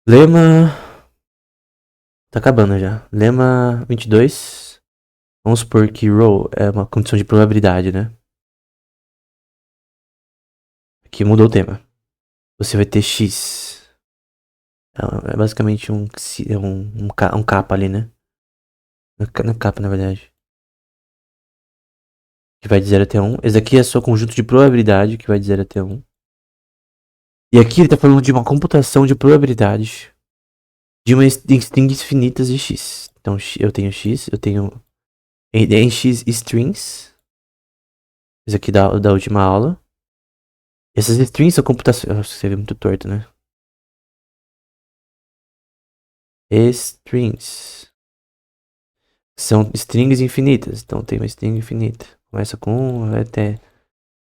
Lema... Tá acabando já. Lema 22. Vamos supor que row é uma condição de probabilidade, né? Aqui mudou o tema. Você vai ter x. É basicamente um capa ali, né? Na capa, na verdade. Que vai de 0 até 1. Esse aqui é só conjunto de probabilidade, que vai de 0 até 1. E aqui ele tá falando de uma computação de probabilidade de uma strings finitas de x. Então eu tenho x, eu tenho em x strings. Esse aqui da última aula. Essas strings são computações. Acho que você vê muito torto, né? Strings. São strings infinitas. Então tem uma string infinita. Começa com 1, vai até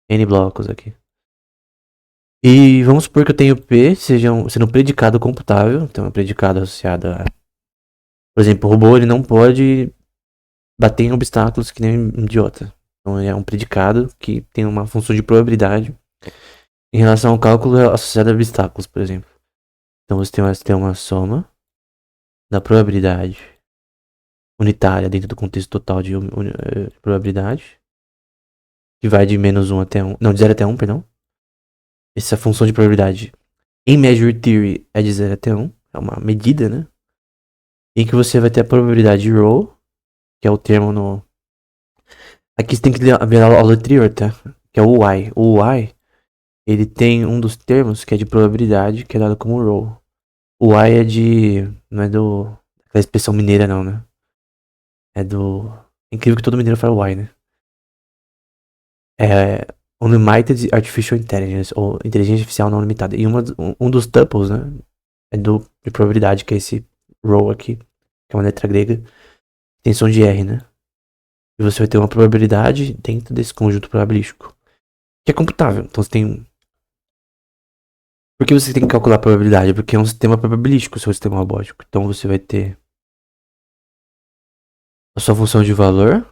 n blocos aqui. E vamos supor que eu tenho P sendo um predicado computável. Então é um predicado associado a. Por exemplo, o robô ele não pode bater em obstáculos que nem um idiota. Então é um predicado que tem uma função de probabilidade em relação ao cálculo associado a obstáculos, por exemplo. Então você tem uma soma da probabilidade unitária dentro do contexto total de probabilidade, que vai de menos 1 até 1, não, de 0 até 1, perdão. Essa função de probabilidade em Measure Theory é de 0 até 1, é uma medida, né? Em que você vai ter a probabilidade de row, que é o termo no... Aqui você tem que ver a aula anterior, tá? Que é o y. O y, ele tem um dos termos que é de probabilidade, que é dado como row. O y é de... não é da expressão mineira não, né? É do... É incrível que todo mineiro fala y, né? É Unlimited Artificial Intelligence, ou Inteligência Artificial Não Limitada. E um dos tuples, né? É de probabilidade, que é esse row aqui, que é uma letra grega, tem som de R, né? E você vai ter uma probabilidade dentro desse conjunto probabilístico, que é computável. Então você tem... Por que você tem que calcular a probabilidade? Porque é um sistema probabilístico, o seu sistema robótico. Então você vai ter a sua função de valor.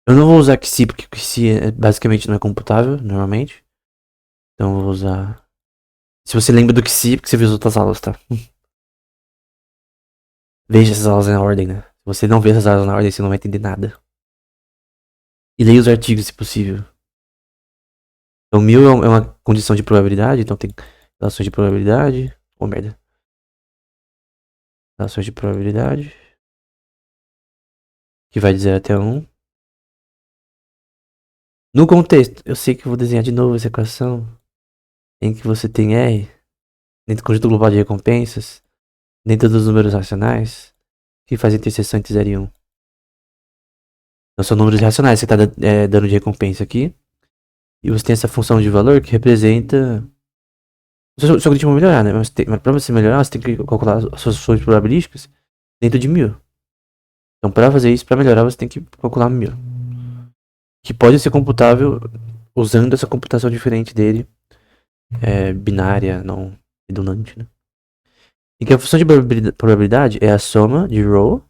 Eu não vou usar xi, porque xi basicamente não é computável, normalmente. Então eu vou usar... Se você lembra do xi, porque você viu as outras aulas, tá? Veja essas aulas na ordem, né? Se você não vê essas aulas na ordem, você não vai entender nada. E leia os artigos, se possível. Então 1000 é uma condição de probabilidade, então tem relações de probabilidade. Oh, merda. Relações de probabilidade. Que vai de 0 até 1. No contexto, eu sei que eu vou desenhar de novo essa equação em que você tem R dentro do conjunto global de recompensas, dentro dos números racionais, que faz interseção entre 0 e 1. Então são números racionais que você está dando de recompensa aqui. E você tem essa função de valor que representa... O seu algoritmo vai melhorar, né? Mas pra você melhorar, você tem que calcular as suas funções probabilísticas dentro de 1000. Então pra fazer isso, pra melhorar, você tem que calcular 1000. Que pode ser computável usando essa computação diferente dele. Binária, não redundante, né? E que a função de probabilidade é a soma de row.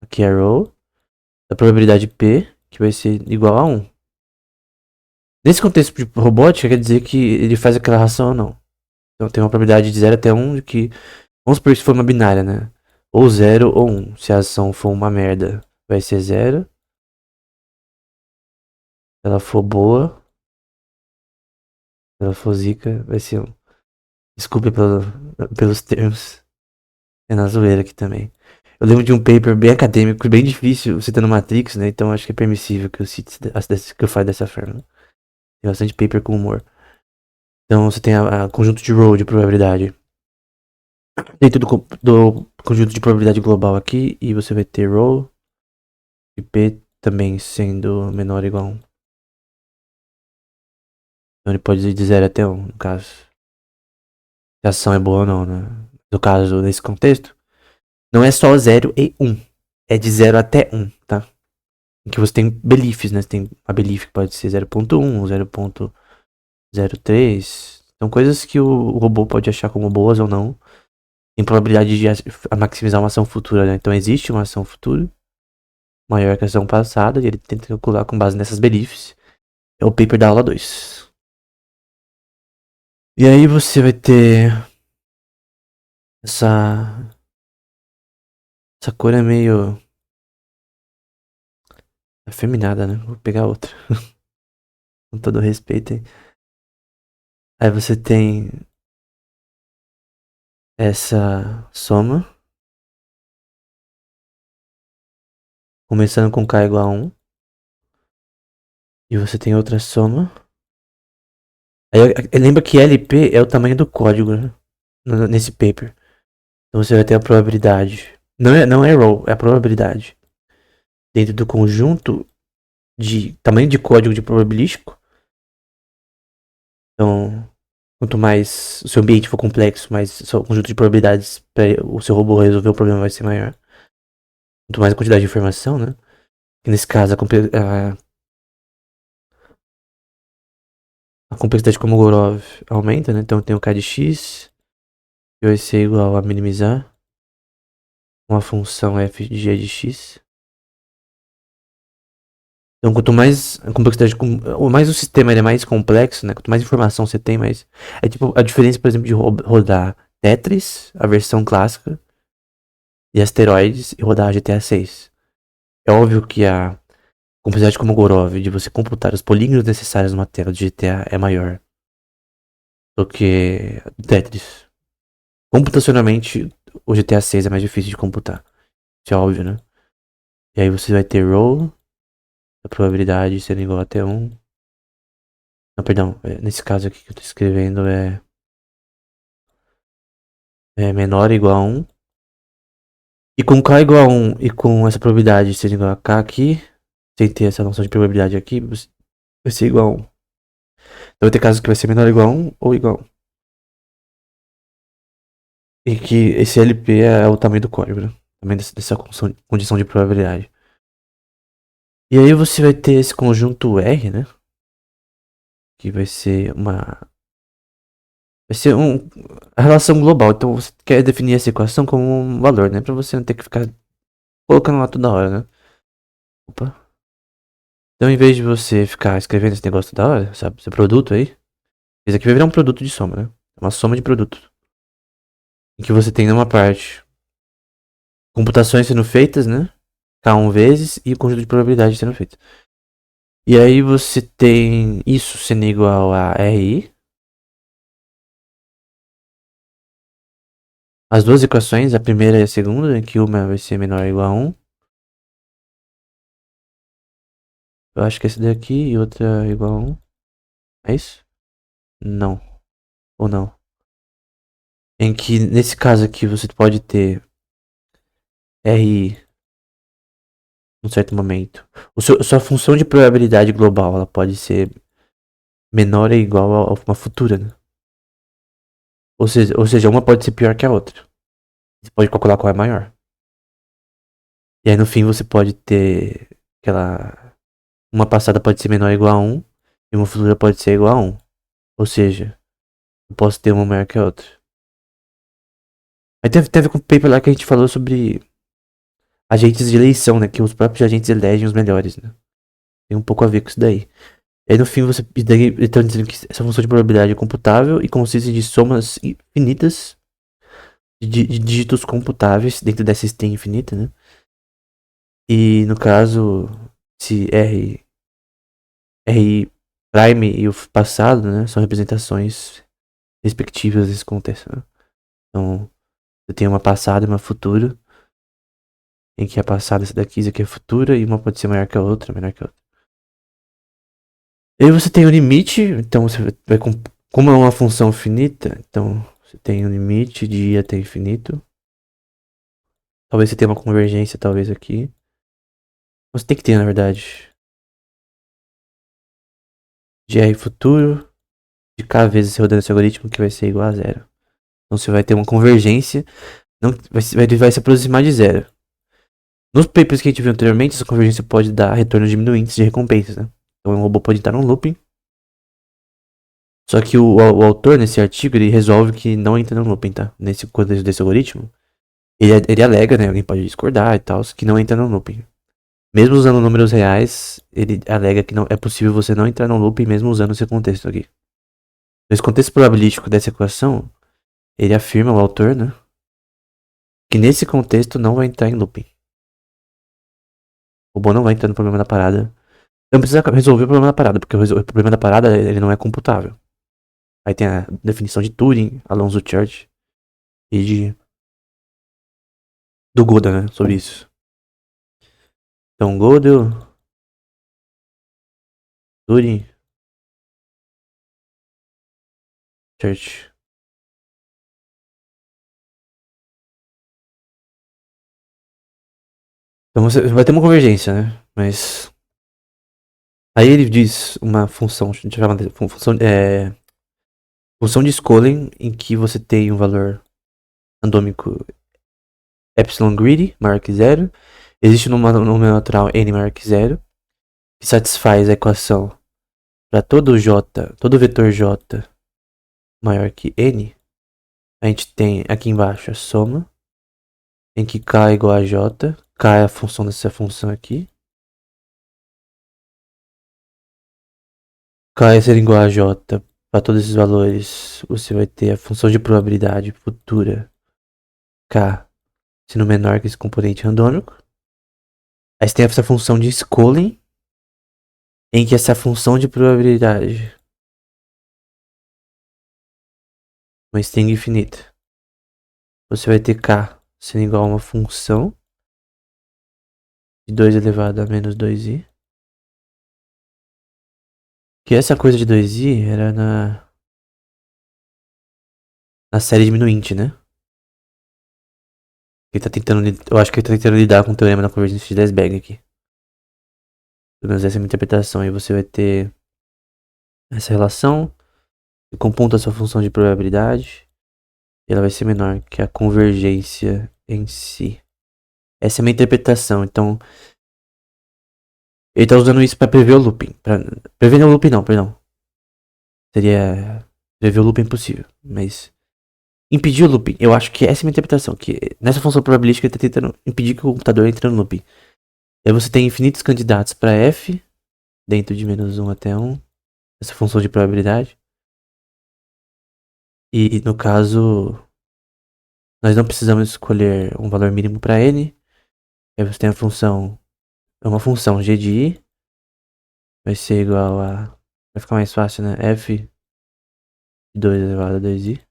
Aqui é row. Da probabilidade P, que vai ser igual a 1. Nesse contexto de robótica, quer dizer que ele faz aquela ração ou não. Então tem uma probabilidade de 0 até 1 de que... Vamos supor que se for uma binária, né? Ou 0 ou 1. Se a ação for uma merda, vai ser 0. Se ela for boa, se ela for zica, vai ser 1. Desculpe pelos termos. É na zoeira aqui também. Eu lembro de um paper bem acadêmico, bem difícil, citando Matrix, né? Então acho que é permissível que eu cite, que eu fale dessa forma. Tem bastante paper com humor. Então você tem a conjunto de rho de probabilidade dentro do conjunto de probabilidade global aqui, e você vai ter rho e p também sendo menor ou igual a 1. Então ele pode ir de 0 até 1, no caso. Se a ação é boa ou não, né? No caso, nesse contexto, não é só 0 e 1. É de 0 até 1, tá? Em que você tem beliefs, né? Você tem a belief que pode ser 0.1, 0.03. São coisas que o robô pode achar como boas ou não. Tem probabilidade de maximizar uma ação futura, né? Então existe uma ação futura maior que a ação passada e ele tenta calcular com base nessas beliefs. É o paper da aula 2. E aí você vai ter essa cor é meio afeminada, né? Vou pegar outra. Com todo respeito, hein? Aí você tem essa soma, começando com k igual a 1. E você tem outra soma. Aí lembra que LP é o tamanho do código, né? Nesse paper. Então você vai ter a probabilidade. Não é row, é a probabilidade. Dentro do conjunto de tamanho de código de probabilístico. Então, quanto mais o seu ambiente for complexo, mais o conjunto de probabilidades para o seu robô resolver o problema vai ser maior. Quanto mais a quantidade de informação, né? Que nesse caso a complexidade como Kolmogorov aumenta, né? Então tem o k de x, que vai ser igual a minimizar uma função f de g de x. Então, quanto mais a complexidade, ou mais o sistema ele é mais complexo, né? Quanto mais informação você tem, mais. É tipo a diferença, por exemplo, de rodar Tetris, a versão clássica, e Asteroids, e rodar GTA 6. É óbvio que a complexidade como Gorov de você computar os polígonos necessários numa tela de GTA é maior do que Tetris. Computacionalmente, o GTA 6 é mais difícil de computar. Isso é óbvio, né? E aí você vai ter roll, a probabilidade sendo igual a até 1. Não, perdão. Nesse caso aqui que eu tô escrevendo é menor ou igual a 1. E com k igual a 1 e com essa probabilidade sendo igual a k aqui, sem ter essa noção de probabilidade aqui, vai ser igual a 1. Então vai ter casos que vai ser menor ou igual a 1 ou igual a 1. E que esse LP é o tamanho do código, né? Também dessa condição de probabilidade. E aí você vai ter esse conjunto R, né? Que vai ser a relação global. Então você quer definir essa equação como um valor, né? Pra você não ter que ficar colocando lá toda hora, né? Opa. Então, em vez de você ficar escrevendo esse negócio toda hora, sabe? Seu produto aí. Esse aqui vai virar um produto de soma, né? Uma soma de produtos. Em que você tem numa parte computações sendo feitas, né? K1 vezes e o conjunto de probabilidades sendo feito. E aí você tem isso sendo igual a RI. As duas equações, a primeira e a segunda, em que uma vai ser menor ou igual a 1. Eu acho que esse daqui e outra é igual a 1. É isso? Não. Ou não. Em que nesse caso aqui você pode ter RI num certo momento. Sua função de probabilidade global ela pode ser menor ou igual a uma futura, né? Ou seja, uma pode ser pior que a outra. Você pode calcular qual é maior. E aí no fim você pode ter aquela. Uma passada pode ser menor ou igual a 1 e uma futura pode ser igual a 1. Ou seja, eu posso ter uma maior que a outra. Aí teve com o paper lá que a gente falou sobre agentes de eleição, né? Que os próprios agentes elegem os melhores, né? Tem um pouco a ver com isso daí. E aí no fim você. E daí estão dizendo que essa função de probabilidade é computável e consiste de somas infinitas de dígitos computáveis dentro dessa string infinita, né? E no caso, se R prime e o passado, né? São representações respectivas desse contexto, né? Então, você tem uma passada e uma futura. em que é passada essa daqui, isso aqui é futura, e uma pode ser maior que a outra, menor que a outra. E aí você tem o limite, então você vai como é uma função finita, então você tem um limite de i até infinito. Talvez você tenha uma convergência, talvez aqui. Você tem que ter, na verdade, de r futuro, de k vezes você rodando esse algoritmo, que vai ser igual a zero. Então você vai ter uma convergência, não, vai se aproximar de zero. Nos papers que a gente viu anteriormente, essa convergência pode dar retorno diminuintes de recompensas, né? Então o robô pode estar num looping. Só que o autor, nesse artigo, ele resolve que não entra num looping, tá? Nesse contexto desse algoritmo. Ele alega, né? Alguém pode discordar e tal, que não entra num looping. Mesmo usando números reais, ele alega que não é possível você não entrar num looping mesmo usando esse contexto aqui. Esse contexto probabilístico dessa equação, ele afirma, o autor, né? Que nesse contexto não vai entrar em looping. O robô não vai entrar no problema da parada. Não precisa resolver o problema da parada, porque o problema da parada ele não é computável. Aí tem a definição de Turing, Alonzo-Church e do Gödel, né? Sobre isso. Então, Gödel, Turing, Church. Então você vai ter uma convergência, né? Mas aí ele diz uma função, a gente chama de função de Skolem, em que você tem um valor randômico epsilon greedy maior que zero. Existe um número natural n maior que zero, que satisfaz a equação para todo vetor j maior que n. A gente tem aqui embaixo a soma, em que k é igual a j, k é a função dessa função aqui. K ser igual a j para todos esses valores, você vai ter a função de probabilidade futura k sendo menor que esse componente randômico. Aí você tem essa função de Skolem, em que essa função de probabilidade, uma string infinita, você vai ter k sendo igual a uma função de 2 elevado a menos 2i. Que essa coisa de 2i era na série diminuinte, né? Ele tá tentando, eu acho que ele tá tentando lidar com o teorema da convergência de Desbag aqui. Pelo menos essa é a minha interpretação. Aí você vai ter essa relação que computa a sua função de probabilidade. E ela vai ser menor que a convergência em si. Essa é a minha interpretação. Então, ele tá usando isso pra prever o looping. Prever o looping não, perdão. Seria prever o looping possível. Mas impedir o looping. Eu acho que essa é a minha interpretação. Que nessa função probabilística ele tá tentando impedir que o computador entre no looping. E aí você tem infinitos candidatos para f, dentro de menos 1 até 1. Essa função de probabilidade. E no caso, nós não precisamos escolher um valor mínimo para n. Aí você tem a função, é uma função g de i, vai ser igual a, vai ficar mais fácil, né? F de 2 elevado a 2i.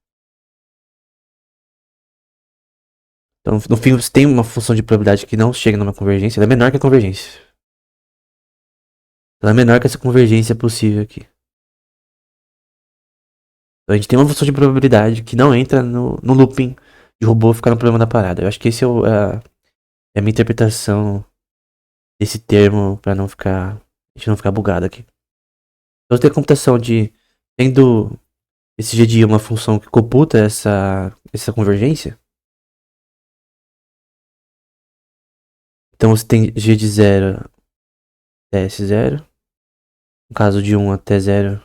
Então, no fim, você tem uma função de probabilidade que não chega numa convergência, ela é menor que a convergência. Ela é menor que essa convergência possível aqui. Então, a gente tem uma função de probabilidade que não entra no looping de robô ficar no problema da parada. Eu acho que esse é a minha interpretação desse termo pra não ficar, a gente não ficar bugado aqui. Então, tem a computação de, tendo esse g de i uma função que computa essa convergência. Então, você tem g de 0 até S0. No caso de 1 até 0,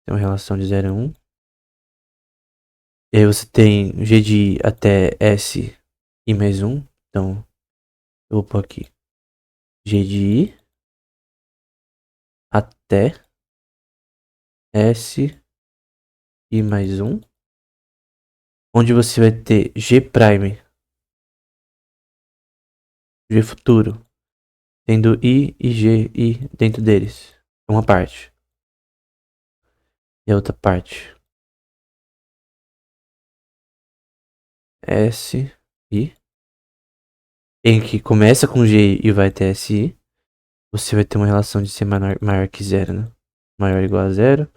tem uma relação de 0 a 1. E aí você tem g de i até S e mais 1. Então, eu vou pôr aqui g de i até S e mais 1. Onde você vai ter g prime, g futuro, tendo i e g i dentro deles. Uma parte. E a outra parte. S, I. em que começa com G e vai até SI, você vai ter uma relação de ser maior que zero, né? Maior ou igual a zero.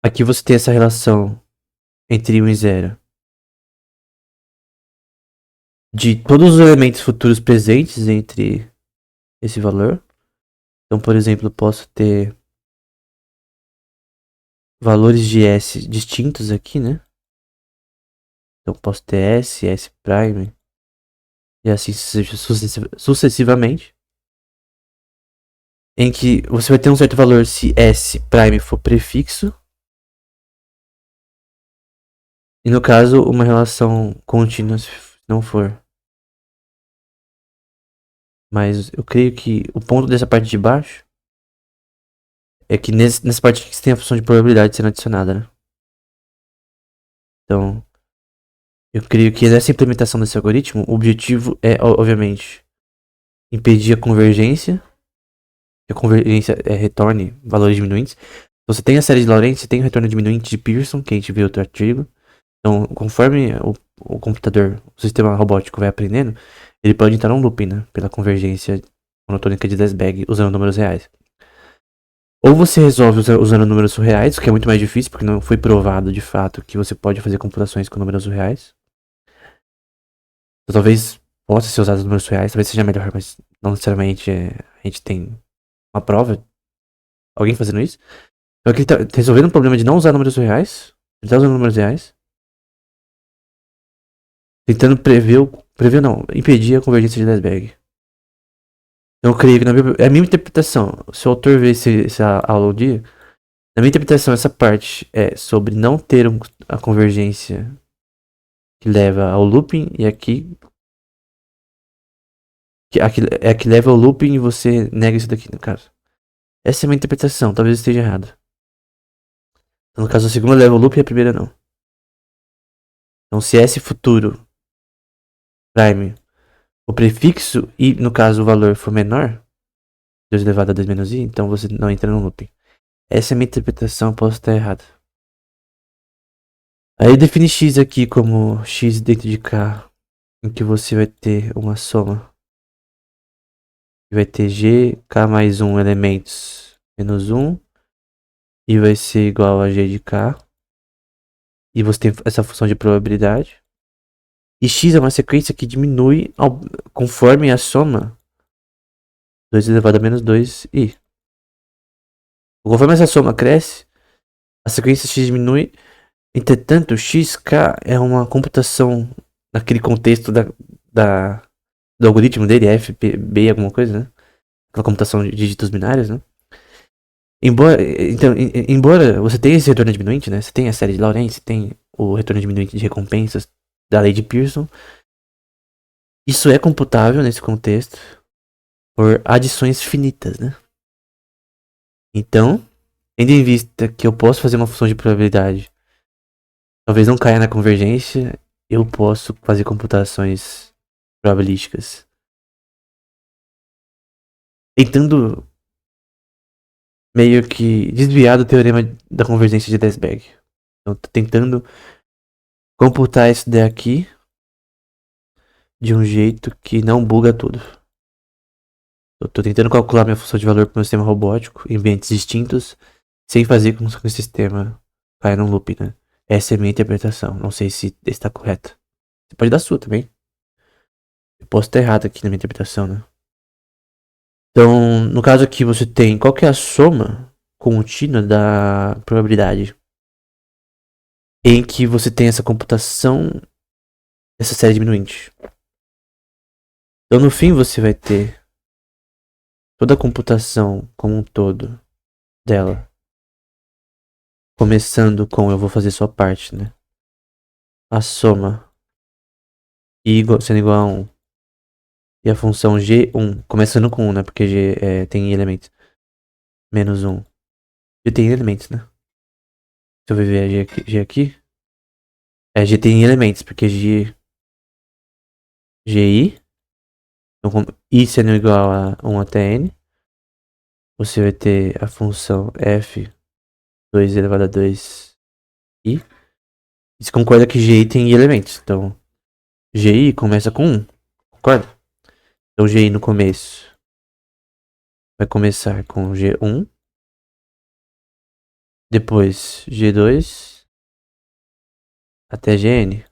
Aqui você tem essa relação entre 1 e 0 de todos os elementos futuros presentes entre esse valor. Então, por exemplo, eu posso ter valores de S distintos aqui, né? Então, posso ter S, S prime e assim sucessivamente. Em que você vai ter um certo valor se S prime for prefixo. E no caso, uma relação contínua se não for. Mas eu creio que o ponto dessa parte de baixo é que nessa parte aqui você tem a função de probabilidade sendo adicionada, né? Então, eu creio que nessa implementação desse algoritmo, o objetivo é, obviamente, impedir a convergência. Que a convergência retorne valores diminuintes. Então, você tem a série de Lorentz, você tem o retorno diminuinte de Pearson, que a gente viu outro artigo. Então, conforme o computador, o sistema robótico vai aprendendo, ele pode entrar num looping, né? Pela convergência monotônica de Desbag usando números reais. Ou você resolve usando números surreais, o que é muito mais difícil, porque não foi provado de fato que você pode fazer computações com números surreais. Então, talvez possa ser usado números surreais, talvez seja melhor, mas não necessariamente a gente tem uma prova, alguém fazendo isso. Então aqui ele tá resolvendo um problema de não usar números surreais, ele tá usando números reais, tentando prever não, impedir a convergência de Desbag. Então eu creio que é a minha interpretação, se o autor ver essa aula um dia, na minha interpretação essa parte é sobre não ter a convergência que leva ao looping e aqui é a que leva ao looping e você nega isso daqui no caso. Essa é a minha interpretação, talvez eu esteja errado. Então, no caso a segunda leva ao looping e a primeira não. Então se S futuro prime o prefixo e no caso o valor for menor, 2 elevado a 2 menos i, então você não entra no looping. Essa é a minha interpretação, posso estar errado. Aí define x aqui como x dentro de k, em que você vai ter uma soma. Vai ter g, k mais 1 elementos menos 1, e vai ser igual a g de k. E você tem essa função de probabilidade. E x é uma sequência que diminui conforme a soma 2 elevado a menos 2i. Conforme essa soma cresce, a sequência x diminui. Entretanto, xk é uma computação naquele contexto do algoritmo dele, FPB, alguma coisa, né? Aquela computação de dígitos binários, né? Embora você tenha esse retorno diminuinte, né? Você tem a série de Lorentz, você tem o retorno diminuinte de recompensas da lei de Pearson. Isso é computável nesse contexto por adições finitas, né? Então, tendo em vista que eu posso fazer uma função de probabilidade, talvez não caia na convergência, eu posso fazer computações probabilísticas. Tentando meio que desviar do teorema da convergência de Desbag. Então, tô tentando computar isso daqui de um jeito que não buga tudo. Eu tô tentando calcular minha função de valor para o meu sistema robótico em ambientes distintos, sem fazer com que o sistema caia num loop, né? Essa é a minha interpretação. Não sei se está correta. Você pode dar a sua também. Eu posso estar errado aqui na minha interpretação, né? Então, no caso aqui você tem qual que é a soma contínua da probabilidade em que você tem essa computação dessa série diminuinte. Então, no fim, você vai ter toda a computação como um todo dela, começando com, eu vou fazer só parte, né? A soma sendo igual a 1. E a função G1, começando com 1, né? Porque G tem elementos. Menos 1. G tem elementos, né? Se eu ver a G aqui. G tem elementos, porque GI. Então, I sendo igual a 1 até N. Você vai ter a função F 2 elevado a 2 I. E você concorda que GI tem elementos. Então, GI começa com 1, concorda? Então GI no começo vai começar com G1, depois G2 até GN.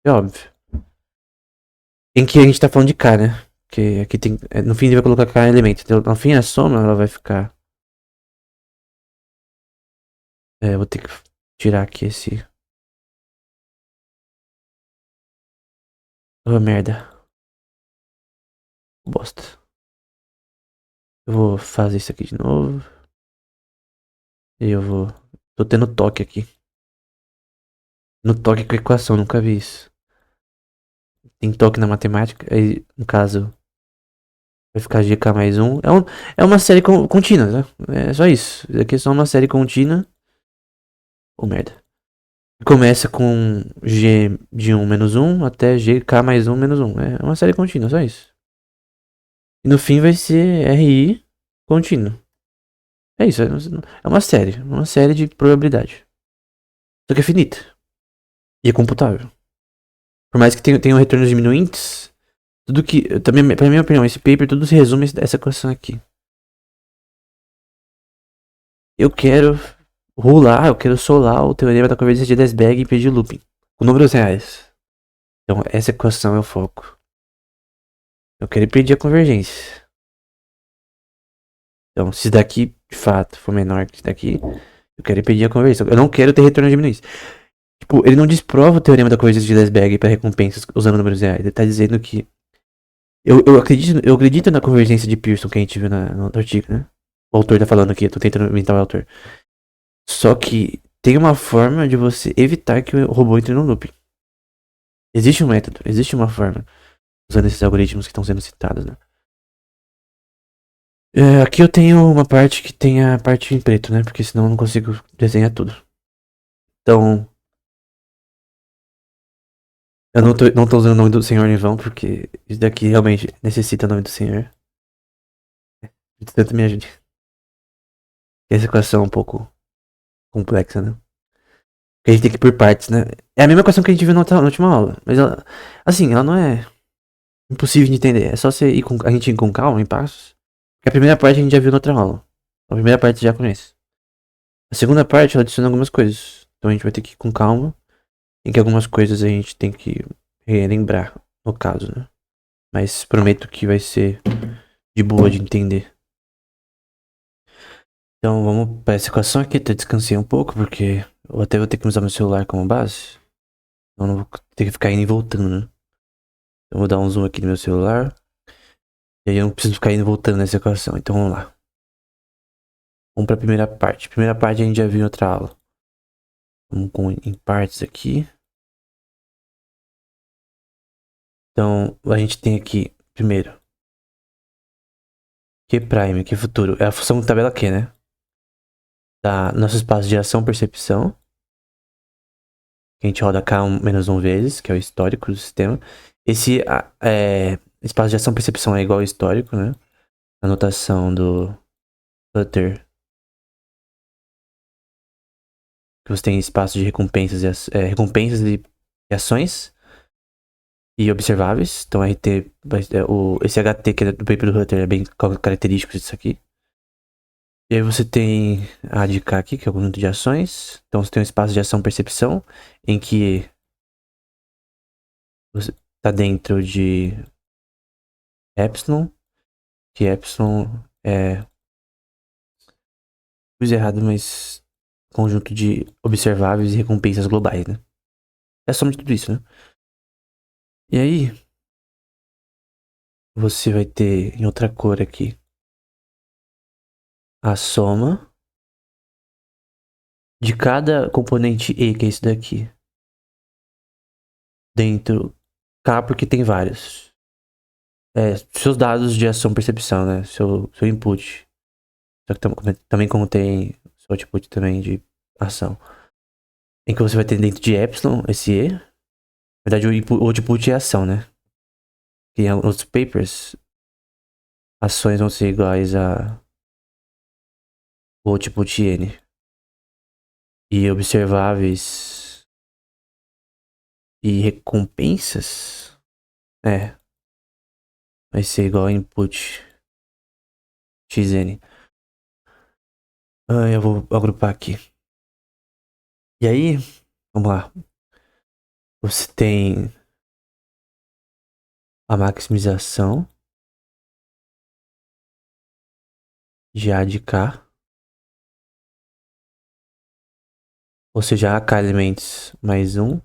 É óbvio. Em que a gente tá falando de K, né? Porque aqui tem. No fim ele vai colocar K elemento. Então, no fim a soma ela vai ficar. Vou ter que tirar aqui esse. Oh, merda. Bosta. Eu vou fazer isso aqui de novo. E eu vou. Tô tendo toque aqui. No toque com a equação, nunca vi isso. Tem toque na matemática. Aí, no caso, vai ficar GK mais um. É uma série contínua, né? É só isso. Isso aqui é só uma série contínua. Oh, merda. Começa com G de 1 menos 1 até GK mais 1 menos 1. É uma série contínua, só isso. E no fim vai ser RI contínuo. É isso, é uma série de probabilidade. Só que é finita. E é computável. Por mais que tenha retornos diminuintes, tudo que. Também, pra minha opinião, esse paper tudo se resume a essa equação aqui. Eu quero eu quero solar o teorema da convergência de Desbag e impedir looping. Com números reais. Então, essa equação é o foco. Eu quero impedir a convergência. Então, se daqui, de fato, for menor que isso daqui, eu quero impedir a convergência. Eu não quero ter retorno diminuído. Tipo, ele não desprova o teorema da convergência de Desbag para recompensas usando números reais. Ele tá dizendo que. Eu acredito na convergência de Pearson que a gente viu no outro artigo, né? O autor tá falando aqui, eu tô tentando inventar o autor. Só que tem uma forma de você evitar que o robô entre no loop. Existe um método, existe uma forma. Usando esses algoritmos que estão sendo citados, né? Aqui eu tenho uma parte que tem a parte em preto, né? Porque senão eu não consigo desenhar tudo. Então, eu não tô usando o nome do senhor em vão, porque isso daqui realmente necessita o nome do senhor. Tanto me ajude. Essa equação é um pouco complexa, né? Porque a gente tem que ir por partes, né? É a mesma equação que a gente viu na última aula. Mas ela, assim, ela não é impossível de entender. É só a gente ir com calma, em passos. Porque a primeira parte a gente já viu na outra aula. A primeira parte já conhece. A segunda parte ela adiciona algumas coisas. Então a gente vai ter que ir com calma. Em que algumas coisas a gente tem que relembrar, no caso, né? Mas prometo que vai ser de boa de entender. Então vamos para essa equação aqui. Até descansei um pouco, porque eu até vou ter que usar meu celular como base. Então não vou ter que ficar indo e voltando, né? Eu vou dar um zoom aqui no meu celular. E aí eu não preciso ficar indo e voltando nessa equação. Então vamos lá. Vamos para a primeira parte. A primeira parte a gente já viu em outra aula. Vamos em partes aqui. Então a gente tem aqui, primeiro, Q', Q futuro. É a função tabela Q, né? Tá nosso espaço de ação percepção. Que a gente roda K menos 1 vezes, que é o histórico do sistema. Esse espaço de ação percepção é igual ao histórico, né? A notação do Flutter. Que você tem espaço de recompensas recompensas e ações e observáveis. Então RT, esse HT que é do paper do Hutter é bem característico disso aqui. E aí você tem a de K aqui, que é o conjunto de ações. Então você tem um espaço de ação percepção, em que você está dentro de epsilon, que epsilon é coisa errada, mas conjunto de observáveis e recompensas globais, né? É a soma de tudo isso, né? E aí, você vai ter em outra cor aqui a soma de cada componente E, que é esse daqui. Dentro K, porque tem vários. Seus dados de ação percepção, né? Seu input. Só que também contém seu output também de ação. Em que você vai ter dentro de epsilon esse E. Na verdade, o output é ação, né? Que em outros papers, ações vão ser iguais a o output N. E observáveis e recompensas. Vai ser igual a input xn. Eu vou agrupar aqui. E aí, vamos lá. Você tem a maximização de A de K. Ou seja, AK elementos mais um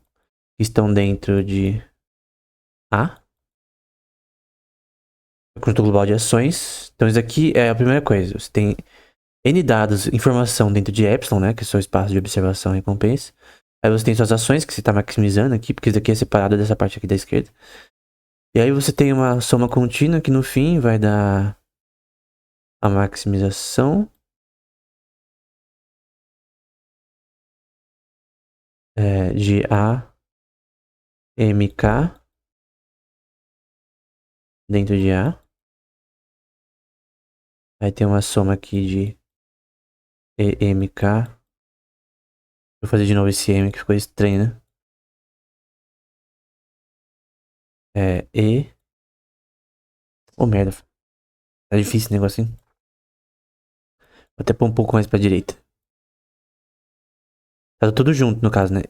que estão dentro de A. Conjunto global de ações. Então isso aqui é a primeira coisa. Você tem N dados, informação dentro de epsilon, né? Que é o seu espaço de observação e recompensa. Aí você tem suas ações que você está maximizando aqui, porque isso aqui é separado dessa parte aqui da esquerda. E aí você tem uma soma contínua que no fim vai dar a maximização de AMK dentro de A. Aí tem uma soma aqui de EMK. Vou fazer de novo esse M que ficou estranho, né? Oh, merda. Tá difícil esse negocinho. Vou até pôr um pouco mais pra direita. Tá tudo junto, no caso, né?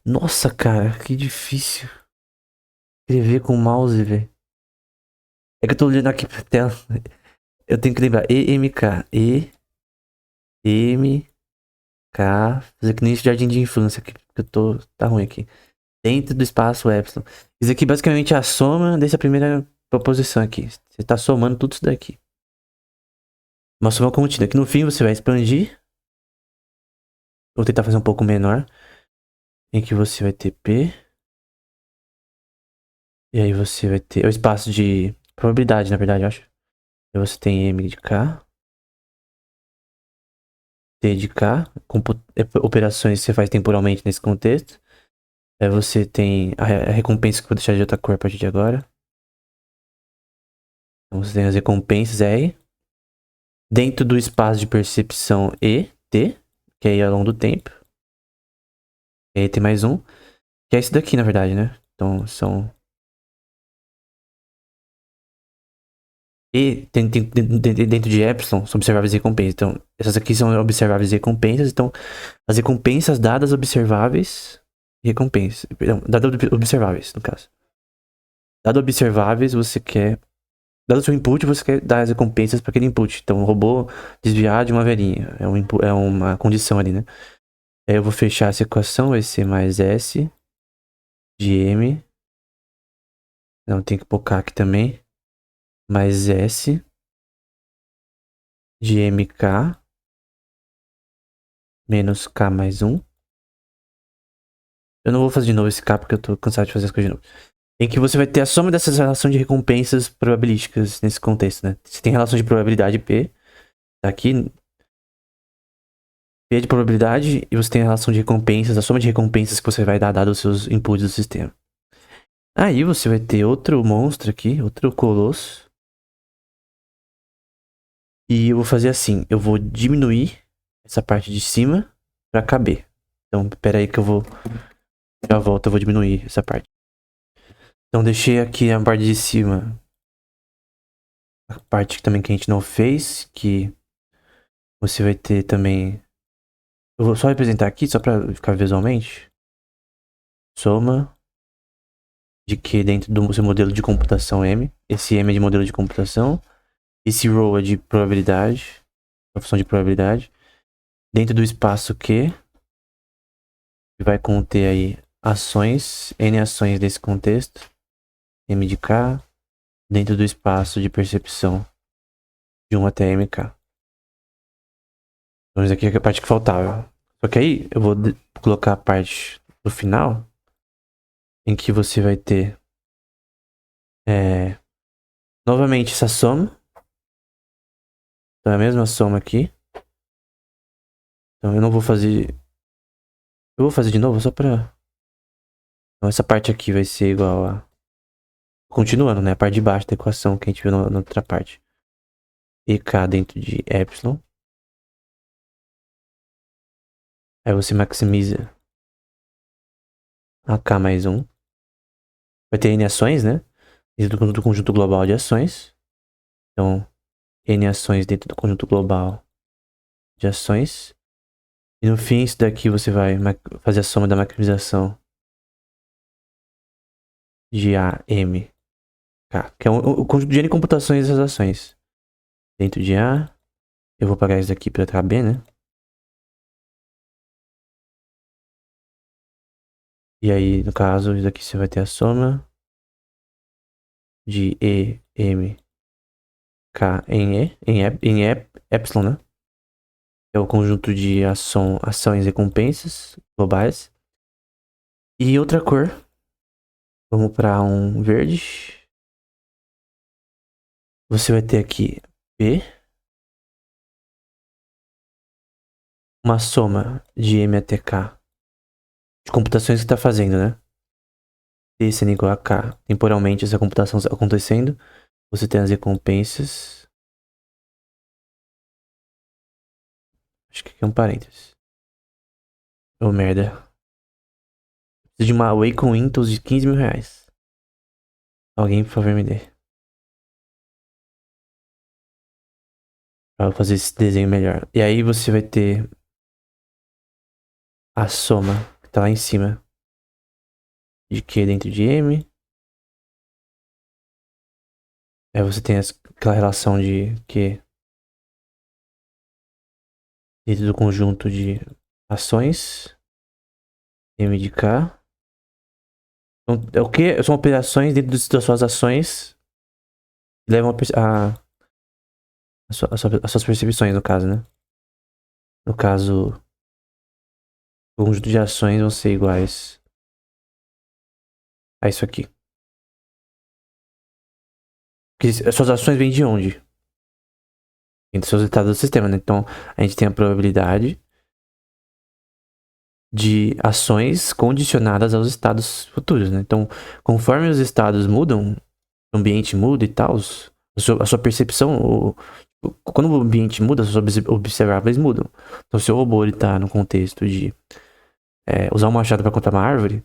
Nossa, cara, que difícil. Escrever com o mouse, velho. É que eu tô olhando aqui pra tela. Eu tenho que lembrar. EMK. EMK. Fazer que nem esse jardim de infância aqui. Porque eu tô. Tá ruim aqui. Dentro do espaço epsilon. Isso aqui basicamente é a soma dessa primeira proposição aqui. Você tá somando tudo isso daqui. Uma soma contínua. Que no fim você vai expandir. Vou tentar fazer um pouco menor. Em que você vai ter P. E aí você vai ter. É o espaço de probabilidade, na verdade, eu acho. Aí você tem M de K. T de K. Operações que você faz temporalmente nesse contexto. Aí você tem a recompensa que eu vou deixar de outra cor a partir de agora. Então você tem as recompensas R. Dentro do espaço de percepção E, T. Que é aí ao longo do tempo. E aí tem mais um. Que é esse daqui, na verdade, né? Então são. E dentro de epsilon são observáveis e recompensas. Então, essas aqui são observáveis e recompensas. Então, as recompensas dadas observáveis e recompensas. Perdão, dadas observáveis, no caso. Dado observáveis, você quer. Dado o seu input, você quer dar as recompensas para aquele input. Então, o robô desviar de uma velhinha. É uma condição ali, né? Aí eu vou fechar essa equação, vai ser mais S de M. Não, tem que pôr K aqui também. Mais S de MK menos K mais 1. Eu não vou fazer de novo esse K porque eu tô cansado de fazer as coisas de novo. Em que você vai ter a soma dessas relações de recompensas probabilísticas nesse contexto, né? Você tem relação de probabilidade P, tá aqui. P de probabilidade e você tem a relação de recompensas, a soma de recompensas que você vai dar dado os seus inputs do sistema. Aí você vai ter outro monstro aqui, outro colosso. E eu vou fazer assim, eu vou diminuir essa parte de cima pra caber. Então, pera aí que eu vou... Já volto, eu vou diminuir essa parte. Então, deixei aqui a parte de cima. A parte também que a gente não fez, que você vai ter também... Eu vou só representar aqui, só pra ficar visualmente. Soma de Q dentro do seu modelo de computação M. Esse M é de modelo de computação. Esse row é de probabilidade. A função de probabilidade. Dentro do espaço Q, que vai conter aí ações, N ações desse contexto. M de K. Dentro do espaço de percepção de 1 até MK. Então, isso aqui é a parte que faltava. Só que aí eu vou colocar a parte do final em que você vai ter novamente essa soma. Então é a mesma soma aqui. Então eu não vou fazer. Eu vou fazer de novo só pra. Então essa parte aqui vai ser igual a. Continuando, né? A parte de baixo da equação que a gente viu na outra parte. EK dentro de epsilon. Aí você maximiza AK mais 1. Vai ter N ações, né? Dentro do conjunto global de ações. Então, N ações dentro do conjunto global de ações. E no fim, isso daqui você vai fazer a soma da maximização de A, M, K. Que é o conjunto de N computações dessas ações. Dentro de A, eu vou pagar isso daqui para letra B, né? E aí, no caso, isso daqui você vai ter a soma de E, M, K em epsilon, né? É o conjunto de ações e recompensas globais. E outra cor. Vamos para um verde. Você vai ter aqui P. Uma soma de M até K. De computações que está fazendo, né? P sendo igual a K. Temporalmente essa computação acontecendo. Você tem as recompensas. Acho que aqui é um parênteses. Ô, merda. Preciso de uma Wacom com Intel de 15 mil reais. Alguém, por favor, me dê. Pra eu fazer esse desenho melhor. E aí você vai ter a soma que tá lá em cima. De Q dentro de M. Aí você tem aquela relação de Q dentro do conjunto de ações. M de K. Então, é o que? São operações dentro das suas ações que levam as suas percepções, no caso, né? No caso, o conjunto de ações vão ser iguais a isso aqui. Porque as suas ações vêm de onde? Vêm dos seus resultados do sistema, né? Então, a gente tem a probabilidade de ações condicionadas aos estados futuros, né? Então, conforme os estados mudam, o ambiente muda e tal, a sua percepção, quando o ambiente muda, os seus observáveis mudam. Então, se o robô ele tá no contexto de usar um machado para cortar uma árvore,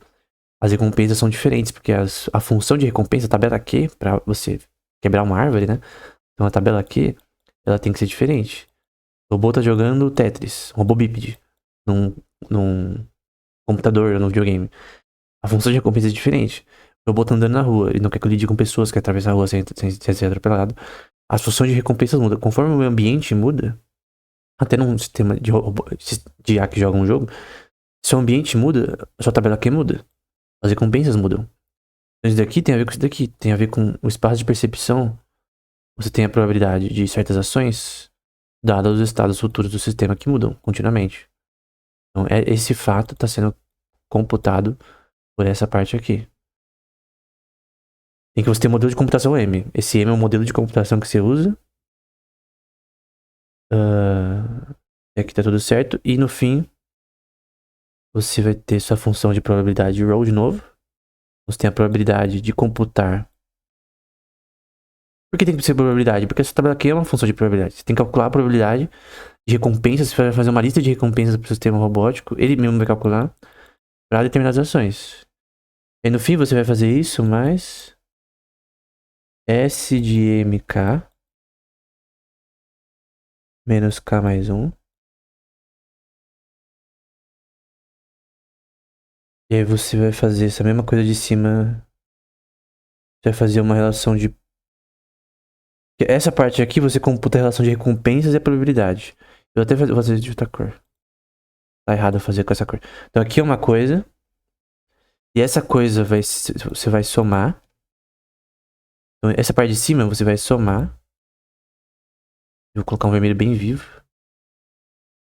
as recompensas são diferentes, porque a função de recompensa, a tabela Q, para você quebrar uma árvore, né? Então, a tabela Q, ela tem que ser diferente. O robô tá jogando Tetris, um robô bípede, num computador, num videogame. A função de recompensa é diferente. O robô tá andando na rua, ele não quer colidir com pessoas, quer atravessar a rua sem ser atropelado. As funções de recompensas mudam. Conforme o ambiente muda, até num sistema de IA que joga um jogo, se o ambiente muda, a sua tabela Q muda. As recompensas mudam. Então, isso daqui tem a ver com isso daqui. Tem a ver com o espaço de percepção. Você tem a probabilidade de certas ações dadas os estados futuros do sistema que mudam continuamente. Então, esse fato está sendo computado por essa parte aqui. Em que você tem o modelo de computação M. Esse M é o modelo de computação que você usa. Aqui tá tudo certo. E no fim, você vai ter sua função de probabilidade roll de novo. Você tem a probabilidade de computar. Por que tem que ser probabilidade? Porque essa tabela aqui é uma função de probabilidade. Você tem que calcular a probabilidade de recompensas. Você vai fazer uma lista de recompensas para o sistema robótico. Ele mesmo vai calcular para determinadas ações. E no fim você vai fazer isso mais S de MK menos K mais 1. E aí você vai fazer essa mesma coisa de cima. Você vai fazer uma relação de... Essa parte aqui você computa a relação de recompensas e a probabilidade. Eu até vou fazer de outra cor. Tá errado eu fazer com essa cor. Então aqui é uma coisa. E essa coisa você vai somar. Então, essa parte de cima você vai somar. Eu vou colocar um vermelho bem vivo.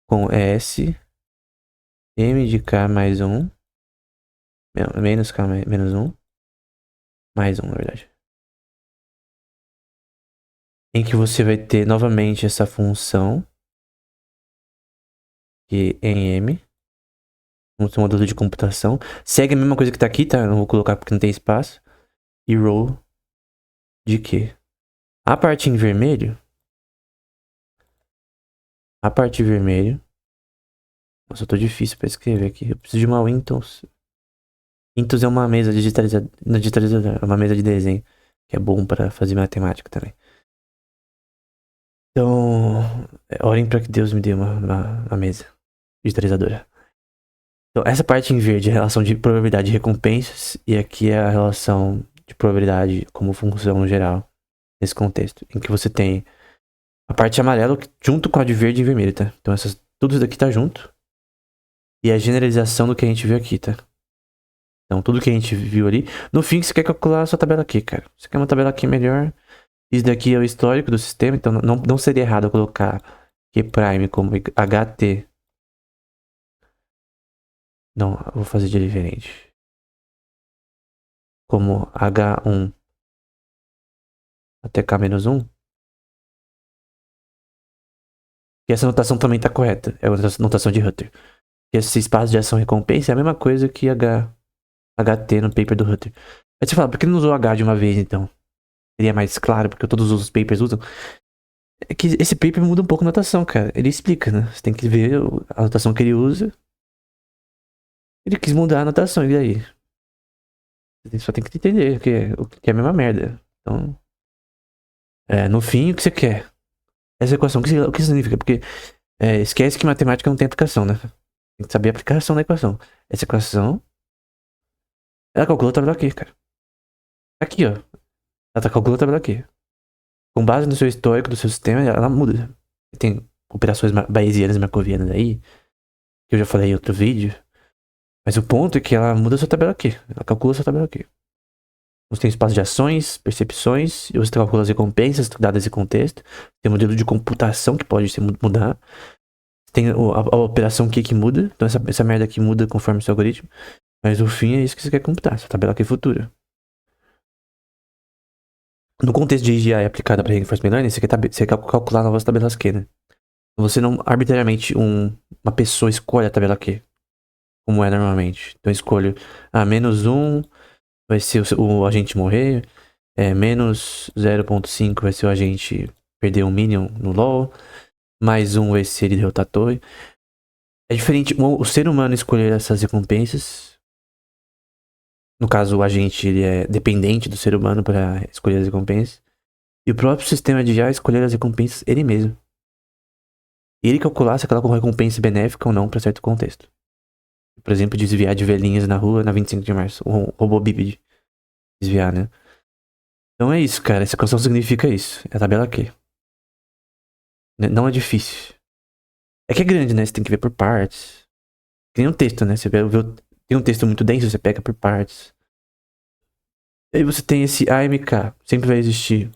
Com S. M de K mais 1. Menos K menos 1. Mais 1, na verdade. Em que você vai ter novamente essa função. Que em M. No seu modelo de computação. Segue a mesma coisa que tá aqui, tá? Não vou colocar porque não tem espaço. E row de Q. A parte em vermelho. A parte vermelho. Nossa, eu tô difícil pra escrever aqui. Eu preciso de uma Windows. Intus é uma mesa digitalizada, não digitalizadora, é uma mesa de desenho, que é bom pra fazer matemática também. Então, orem pra que Deus me dê uma mesa digitalizadora. Então, essa parte em verde é a relação de probabilidade de recompensas, e aqui é a relação de probabilidade como função geral, nesse contexto, em que você tem a parte amarela junto com a de verde e vermelho, tá? Então, tudo isso daqui tá junto, e a generalização do que a gente viu aqui, tá? Então, tudo que a gente viu ali, no fim, você quer calcular a sua tabela aqui, cara. Você quer uma tabela aqui melhor. Isso daqui é o histórico do sistema, então não seria errado eu colocar Q' como HT. Não, eu vou fazer de diferente. Como H1 até K-1. E essa notação também está correta. É a notação de Hutter. E esse espaço de ação recompensa é a mesma coisa que HT no paper do Hutter. Aí você fala, por que não usou H de uma vez então? Seria mais claro, porque todos os papers usam. É que esse paper muda um pouco a notação, cara. Ele explica, né? Você tem que ver a notação que ele usa. Ele quis mudar a notação, e daí? Você só tem que entender que é a mesma merda. Então, no fim, o que você quer? Essa equação, o que significa? Porque esquece que matemática não tem aplicação, né? Tem que saber a aplicação da equação. Essa equação, ela calcula a tabela aqui, cara. Aqui, ó. Ela tá calculando a tabela aqui. Com base no seu histórico, do seu sistema, ela muda. Tem operações bayesianas e marcovianas aí, que eu já falei em outro vídeo. Mas o ponto é que ela muda a sua tabela aqui. Ela calcula a sua tabela aqui. Você tem espaço de ações, percepções, e você calcula as recompensas dadas esse contexto. Tem um modelo de computação que pode se mudar. Tem a operação que muda. Então essa merda aqui muda conforme o seu algoritmo. Mas o fim é isso que você quer computar. Essa tabela aqui é futura. No contexto de AGI aplicada para Reinforcement Learning, você quer calcular novas tabelas Q, né? Você não, arbitrariamente, uma pessoa escolhe a tabela Q, como é normalmente. Então eu escolho, -1 vai ser o agente morrer, menos 0.5 vai ser o agente perder um minion no LoL, mais 1 vai ser ele derrotar a torre. É diferente o ser humano escolher essas recompensas. No caso, o agente ele é dependente do ser humano para escolher as recompensas. E o próprio sistema de já escolher as recompensas ele mesmo. E ele calcular se aquela recompensa é benéfica ou não para certo contexto. Por exemplo, desviar de velhinhas na rua na 25 de março. O robô bípede. Desviar, né? Então é isso, cara. Essa equação significa isso. É a tabela Q. Não é difícil. É que é grande, né? Você tem que ver por partes. Tem um texto, né? Tem um texto muito denso, você pega por partes. E aí você tem esse AMK. Sempre vai existir.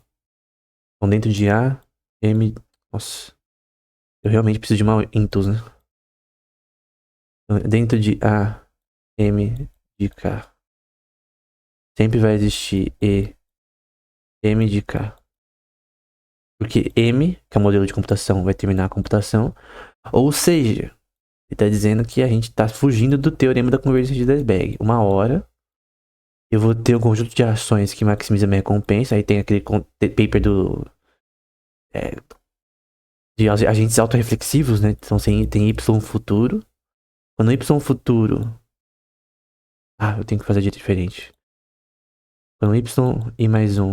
Então dentro de A, M... Nossa. Eu realmente preciso de uma Intus, né? Então, dentro de A, M, de K. Sempre vai existir E, M de K. Porque M, que é o modelo de computação, vai terminar a computação. Ou seja, ele está dizendo que a gente está fugindo do teorema da convergência de Desbag. Uma hora, eu vou ter um conjunto de ações que maximiza minha recompensa. Aí tem aquele paper de agentes autorreflexivos, né? Então tem Y futuro. Quando Y futuro... eu tenho que fazer de diferente. Quando Y e mais 1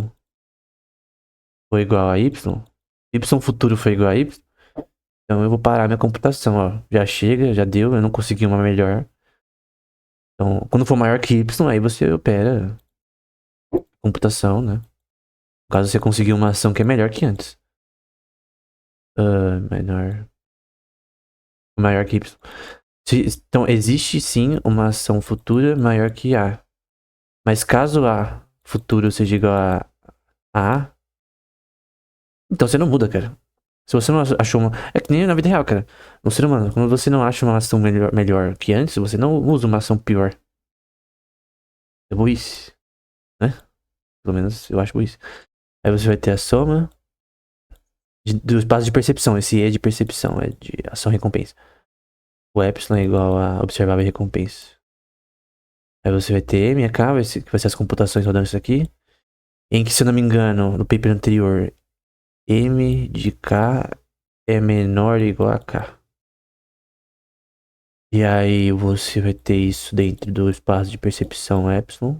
for igual a Y, Y futuro for igual a Y, então eu vou parar minha computação, ó. Já chega, já deu, eu não consegui uma melhor. Então, quando for maior que Y, aí você opera computação, né? No caso, você conseguiu uma ação que é melhor que antes. Menor. Maior que Y. Então, existe sim uma ação futura maior que A. Mas caso A futuro seja igual a, então você não muda, cara. Se você não achou uma. É que nem na vida real, cara. No ser humano, quando você não acha uma ação melhor que antes, você não usa uma ação pior. É burrice, né? Pelo menos eu acho burrice. Aí você vai ter a soma do espaço de percepção. Esse E é de percepção, é de ação-recompensa. O epsilon é igual a observável recompensa. Aí você vai ter M e K, que vai ser as computações rodando isso aqui. Em que, se eu não me engano, no paper anterior, M de K é menor ou igual a K. E aí você vai ter isso dentro do espaço de percepção epsilon.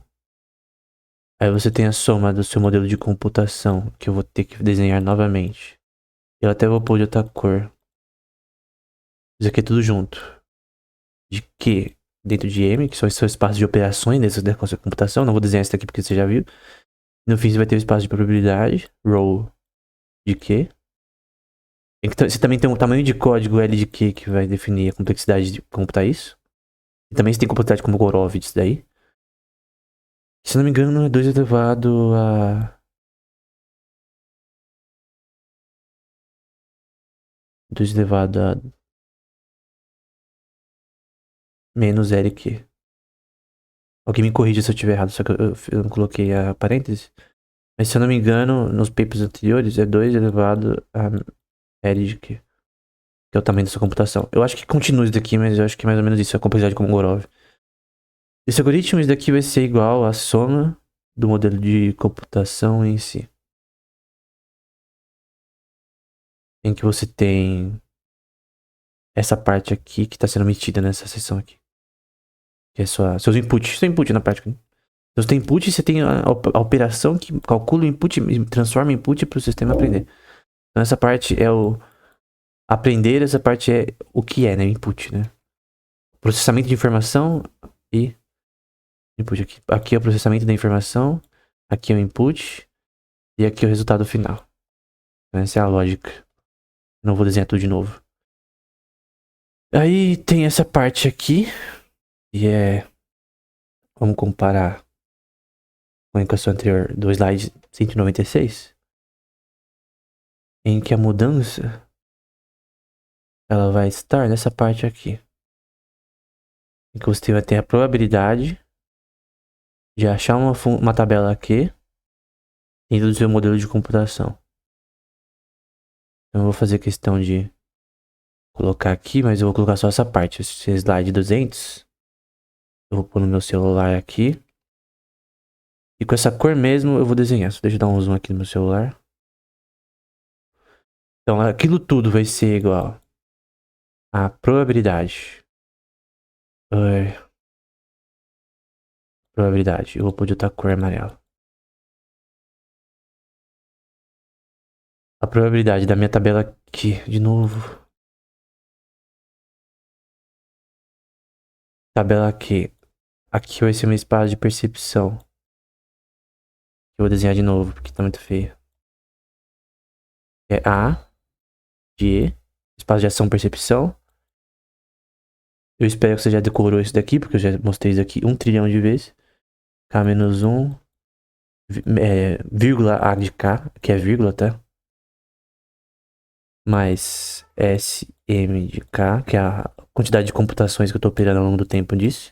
Aí você tem a soma do seu modelo de computação, que eu vou ter que desenhar novamente. Eu até vou pôr de outra cor. Isso aqui é tudo junto. De Q dentro de M, que são os seus espaços de operações dessa da computação. Não vou desenhar isso aqui porque você já viu. No fim você vai ter o espaço de probabilidade, row de Q. Você também tem um tamanho de código L de Q que vai definir a complexidade de computar isso. E também você tem complexidade como Gorov disso daí. Se não me engano, é 2 elevado a... 2 elevado a menos LQ. Alguém me corrija se eu estiver errado, só que eu não coloquei a parêntese. Mas se eu não me engano, nos papers anteriores é 2 elevado a L de Q. Que é o tamanho da sua computação. Eu acho que continua isso daqui, mas eu acho que é mais ou menos isso, a complexidade como Gorov. Esse algoritmo, isso daqui vai ser igual à soma do modelo de computação em si. Em que você tem essa parte aqui que está sendo metida nessa seção aqui. Que é seus inputs. Seu input na prática. Né? Seus inputs, você tem a operação que calcula o input e transforma o input para o sistema aprender. Então essa parte é o aprender, essa parte é o que é, né? O input, né? Processamento de informação e input aqui. Aqui é o processamento da informação, aqui é o input e aqui é o resultado final. Então essa é a lógica. Não vou desenhar tudo de novo. Aí tem essa parte aqui, e é... Vamos comparar com a equação anterior do slide 196, em que a mudança ela vai estar nessa parte aqui. Em que você vai ter a probabilidade de achar uma tabela aqui dentro do seu modelo de computação. Então eu vou fazer questão de colocar aqui, mas eu vou colocar só essa parte. Esse slide 200, eu vou pôr no meu celular aqui. E com essa cor mesmo eu vou desenhar. Só deixa eu dar um zoom aqui no meu celular. Então aquilo tudo vai ser igual a probabilidade. Probabilidade. Eu vou pôr de outra cor amarela. A probabilidade da minha tabela aqui, de novo. Tabela aqui. Aqui vai ser meu espaço de percepção. Eu vou desenhar de novo, porque tá muito feio. É A, de E, espaço de ação percepção. Eu espero que você já decorou isso daqui, porque eu já mostrei isso aqui 1 trilhão de vezes. K menos 1, vírgula A de K, que é vírgula, tá? Mais SM de K, que é a quantidade de computações que eu tô operando ao longo do tempo disso.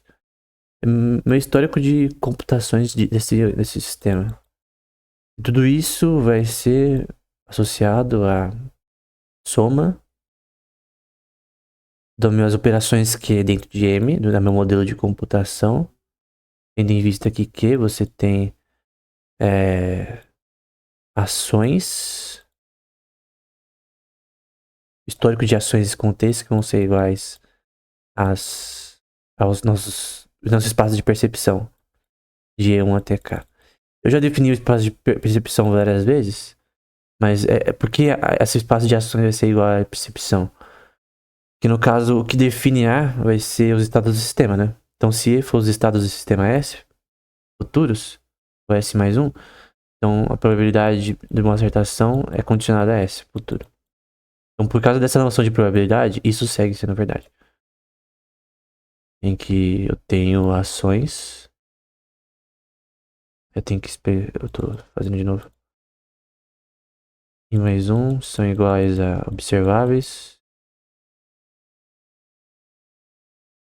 Meu histórico de computações desse sistema. Tudo isso vai ser associado à soma das minhas operações Q dentro de M, do meu modelo de computação. Tendo em vista aqui que você tem ações, histórico de ações desse contexto que vão ser iguais aos nossos espaços de percepção de E1 até K. Eu já defini o espaço de percepção várias vezes, mas é porque esse espaço de ações vai ser igual à percepção. Que no caso, o que define A vai ser os estados do sistema, né? Então, se E for os estados do sistema S, futuros, o S mais 1, então a probabilidade de uma acertação é condicionada a S, futuro. Então, por causa dessa noção de probabilidade, isso segue sendo verdade. Em que eu tenho ações. Eu tenho que esperar. Eu tô fazendo de novo. Em mais 1 são iguais a observáveis.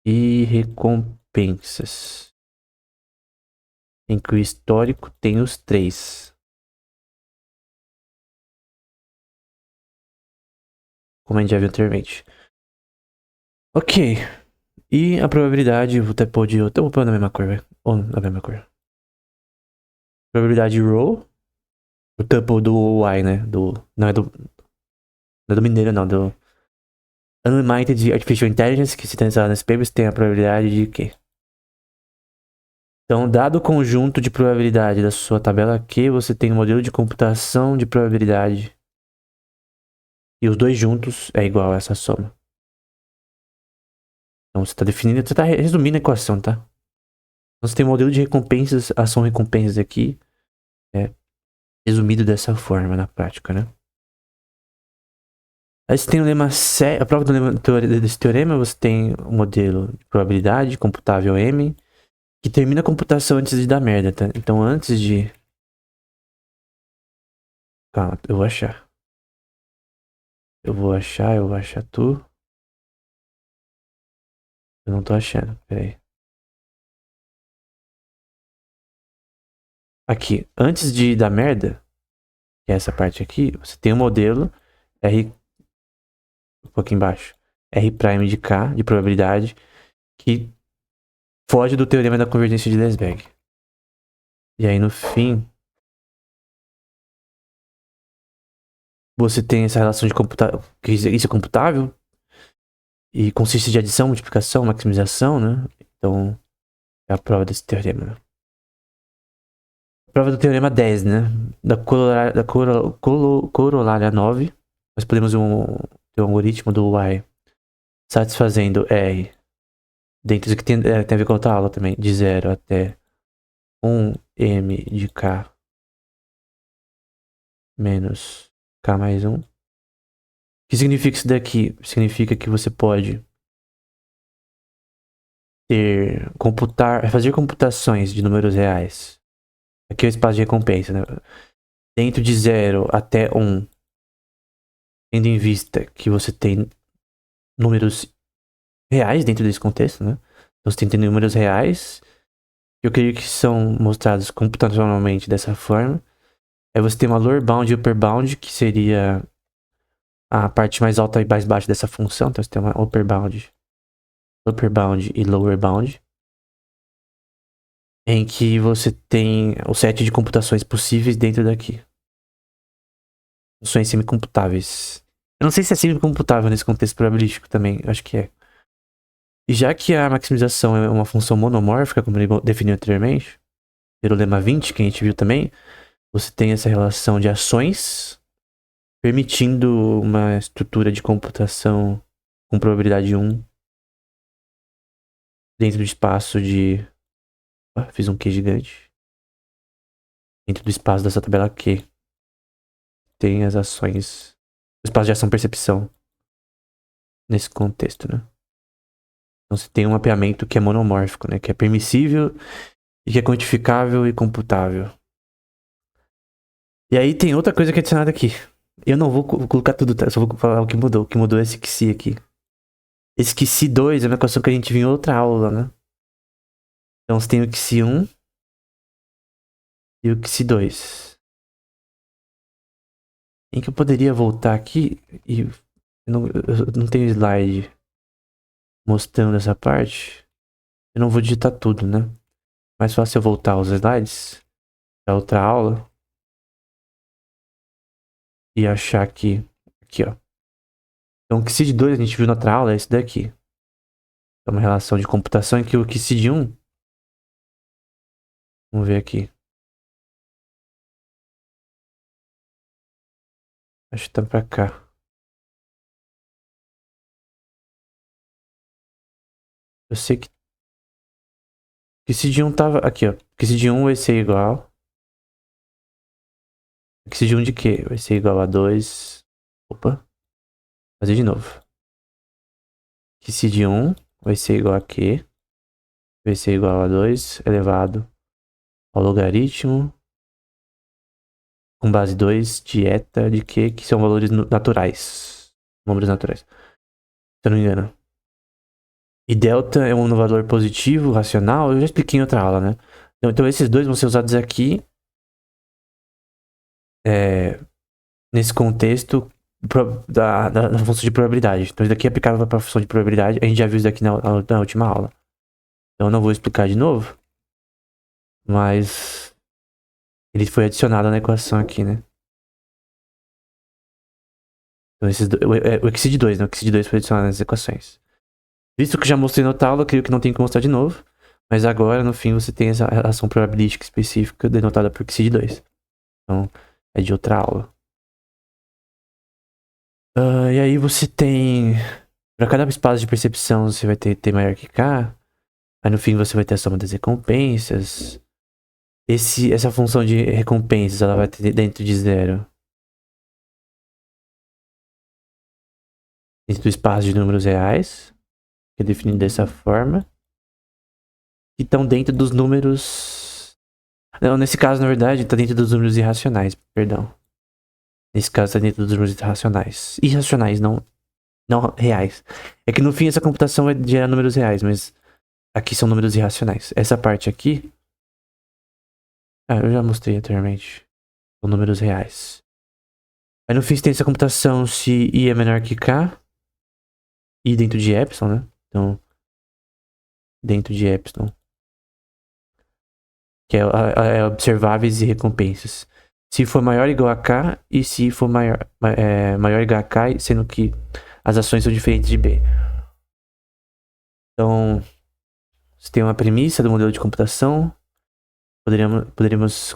E recompensas. Em que o histórico tem os 3. Como a gente já viu anteriormente. Ok. E a probabilidade, vou até pôr de outra. Eu vou pôr na mesma cor, velho. Ou na mesma cor. Probabilidade row. O tuple do Y, né? Não é do. Não é do mineiro, não. Unlimited Artificial Intelligence, que se transforma nesse paper, tem a probabilidade de quê? Então, dado o conjunto de probabilidade da sua tabela Q, você tem um modelo de computação de probabilidade. E os dois juntos é igual a essa soma. Então, você está definindo, você está resumindo a equação, tá? Então, você tem um modelo de recompensas, ação-recompensas aqui. Resumido dessa forma na prática, né? Aí você tem o lema C, a prova desse teorema, você tem o modelo de probabilidade computável M, que termina a computação antes de dar merda, tá? Então antes de... Calma, eu vou achar. Eu vou achar tu. Eu não tô achando, peraí. Aqui, antes de dar merda, que é essa parte aqui, você tem o modelo R, um pouquinho embaixo, R' de K, de probabilidade, que foge do teorema da convergência de Lesberg. E aí no fim, você tem essa relação de computar, que isso é computável, e consiste de adição, multiplicação, maximização, né? Então, é a prova desse teorema, né? Prova do teorema 10, né? Corolária 9, nós podemos ter um algoritmo do Y satisfazendo R dentro do que tem a ver com a outra aula também, de 0 até 1m de K menos K mais 1. O que significa isso daqui? Significa que você pode fazer computações de números reais. Aqui é o espaço de recompensa, né? Dentro de 0 até 1, tendo em vista que você tem números reais dentro desse contexto, né? Então você tem números reais, eu creio que são mostrados computacionalmente dessa forma. Aí você tem uma lower bound e upper bound, que seria a parte mais alta e mais baixa dessa função. Então você tem uma upper bound e lower bound, em que você tem o set de computações possíveis dentro daqui. Funções semicomputáveis. Eu não sei se é semicomputável nesse contexto probabilístico também, eu acho que é. E já que a maximização é uma função monomórfica, como ele definiu anteriormente, pelo lema 20, que a gente viu também, você tem essa relação de ações, permitindo uma estrutura de computação com probabilidade 1 dentro do espaço de... fiz um Q gigante. Dentro do espaço dessa tabela Q. Tem as ações... O espaço de ação-percepção. Nesse contexto, né? Então você tem um mapeamento que é monomórfico, né? Que é permissível e que é quantificável e computável. E aí tem outra coisa que é adicionada aqui. Eu não vou colocar tudo, tá? Eu só vou falar o que mudou. O que mudou é esse XI aqui. Esse XI 2 é uma equação que a gente viu em outra aula, né? Então você tem o XI 1 e o XI 2. Em que eu poderia voltar aqui e... eu não tenho slide mostrando essa parte. Eu não vou digitar tudo, né? Mais fácil eu voltar aos slides da outra aula e achar aqui, ó. Então o QCD 2 a gente viu na outra aula é esse daqui. É uma relação de computação em que o QCD 1, vamos ver aqui. Acho que tá pra cá. Eu sei que QCD 1 tava aqui, ó. QCD 1 vai ser igual. QCD 1 de quê? Vai ser igual a 2. Opa. Fazer de novo. QCD 1 vai ser igual a Q. Vai ser igual a 2 elevado ao logaritmo com base 2 de eta de Q, que são valores naturais. Números naturais. Se eu não me engano. E delta é um valor positivo, racional. Eu já expliquei em outra aula, né? Então esses dois vão ser usados aqui. Nesse contexto da função de probabilidade. Então isso daqui é aplicável para a função de probabilidade. A gente já viu isso daqui na última aula. Então eu não vou explicar de novo. Mas ele foi adicionado na equação aqui, né? Então, o exceed 2, né? O exceed 2 foi adicionado nas equações. Visto que já mostrei na outra aula, creio que não tem que mostrar de novo. Mas agora, no fim, você tem essa relação probabilística específica denotada por exceed 2. Então, é de outra aula. E aí você tem... Para cada espaço de percepção, você vai ter T maior que K. Aí no fim você vai ter a soma das recompensas. Essa função de recompensas, ela vai ter dentro de zero. Dentro do espaço de números reais, que é definido dessa forma. Que estão dentro dos números... Não, nesse caso, na verdade, está dentro dos números irracionais, perdão. Nesse caso, está dentro dos números irracionais. Irracionais, não reais. É que no fim essa computação vai gerar números reais, mas aqui são números irracionais. Essa parte aqui... eu já mostrei anteriormente. São números reais. Aí no fim você tem essa computação se I é menor que K. I dentro de epsilon, né? Então, dentro de epsilon. Que é observáveis e recompensas. Se for maior ou igual a K e se for maior ou igual a K, sendo que as ações são diferentes de B. Então, você tem uma premissa do modelo de computação. Poderíamos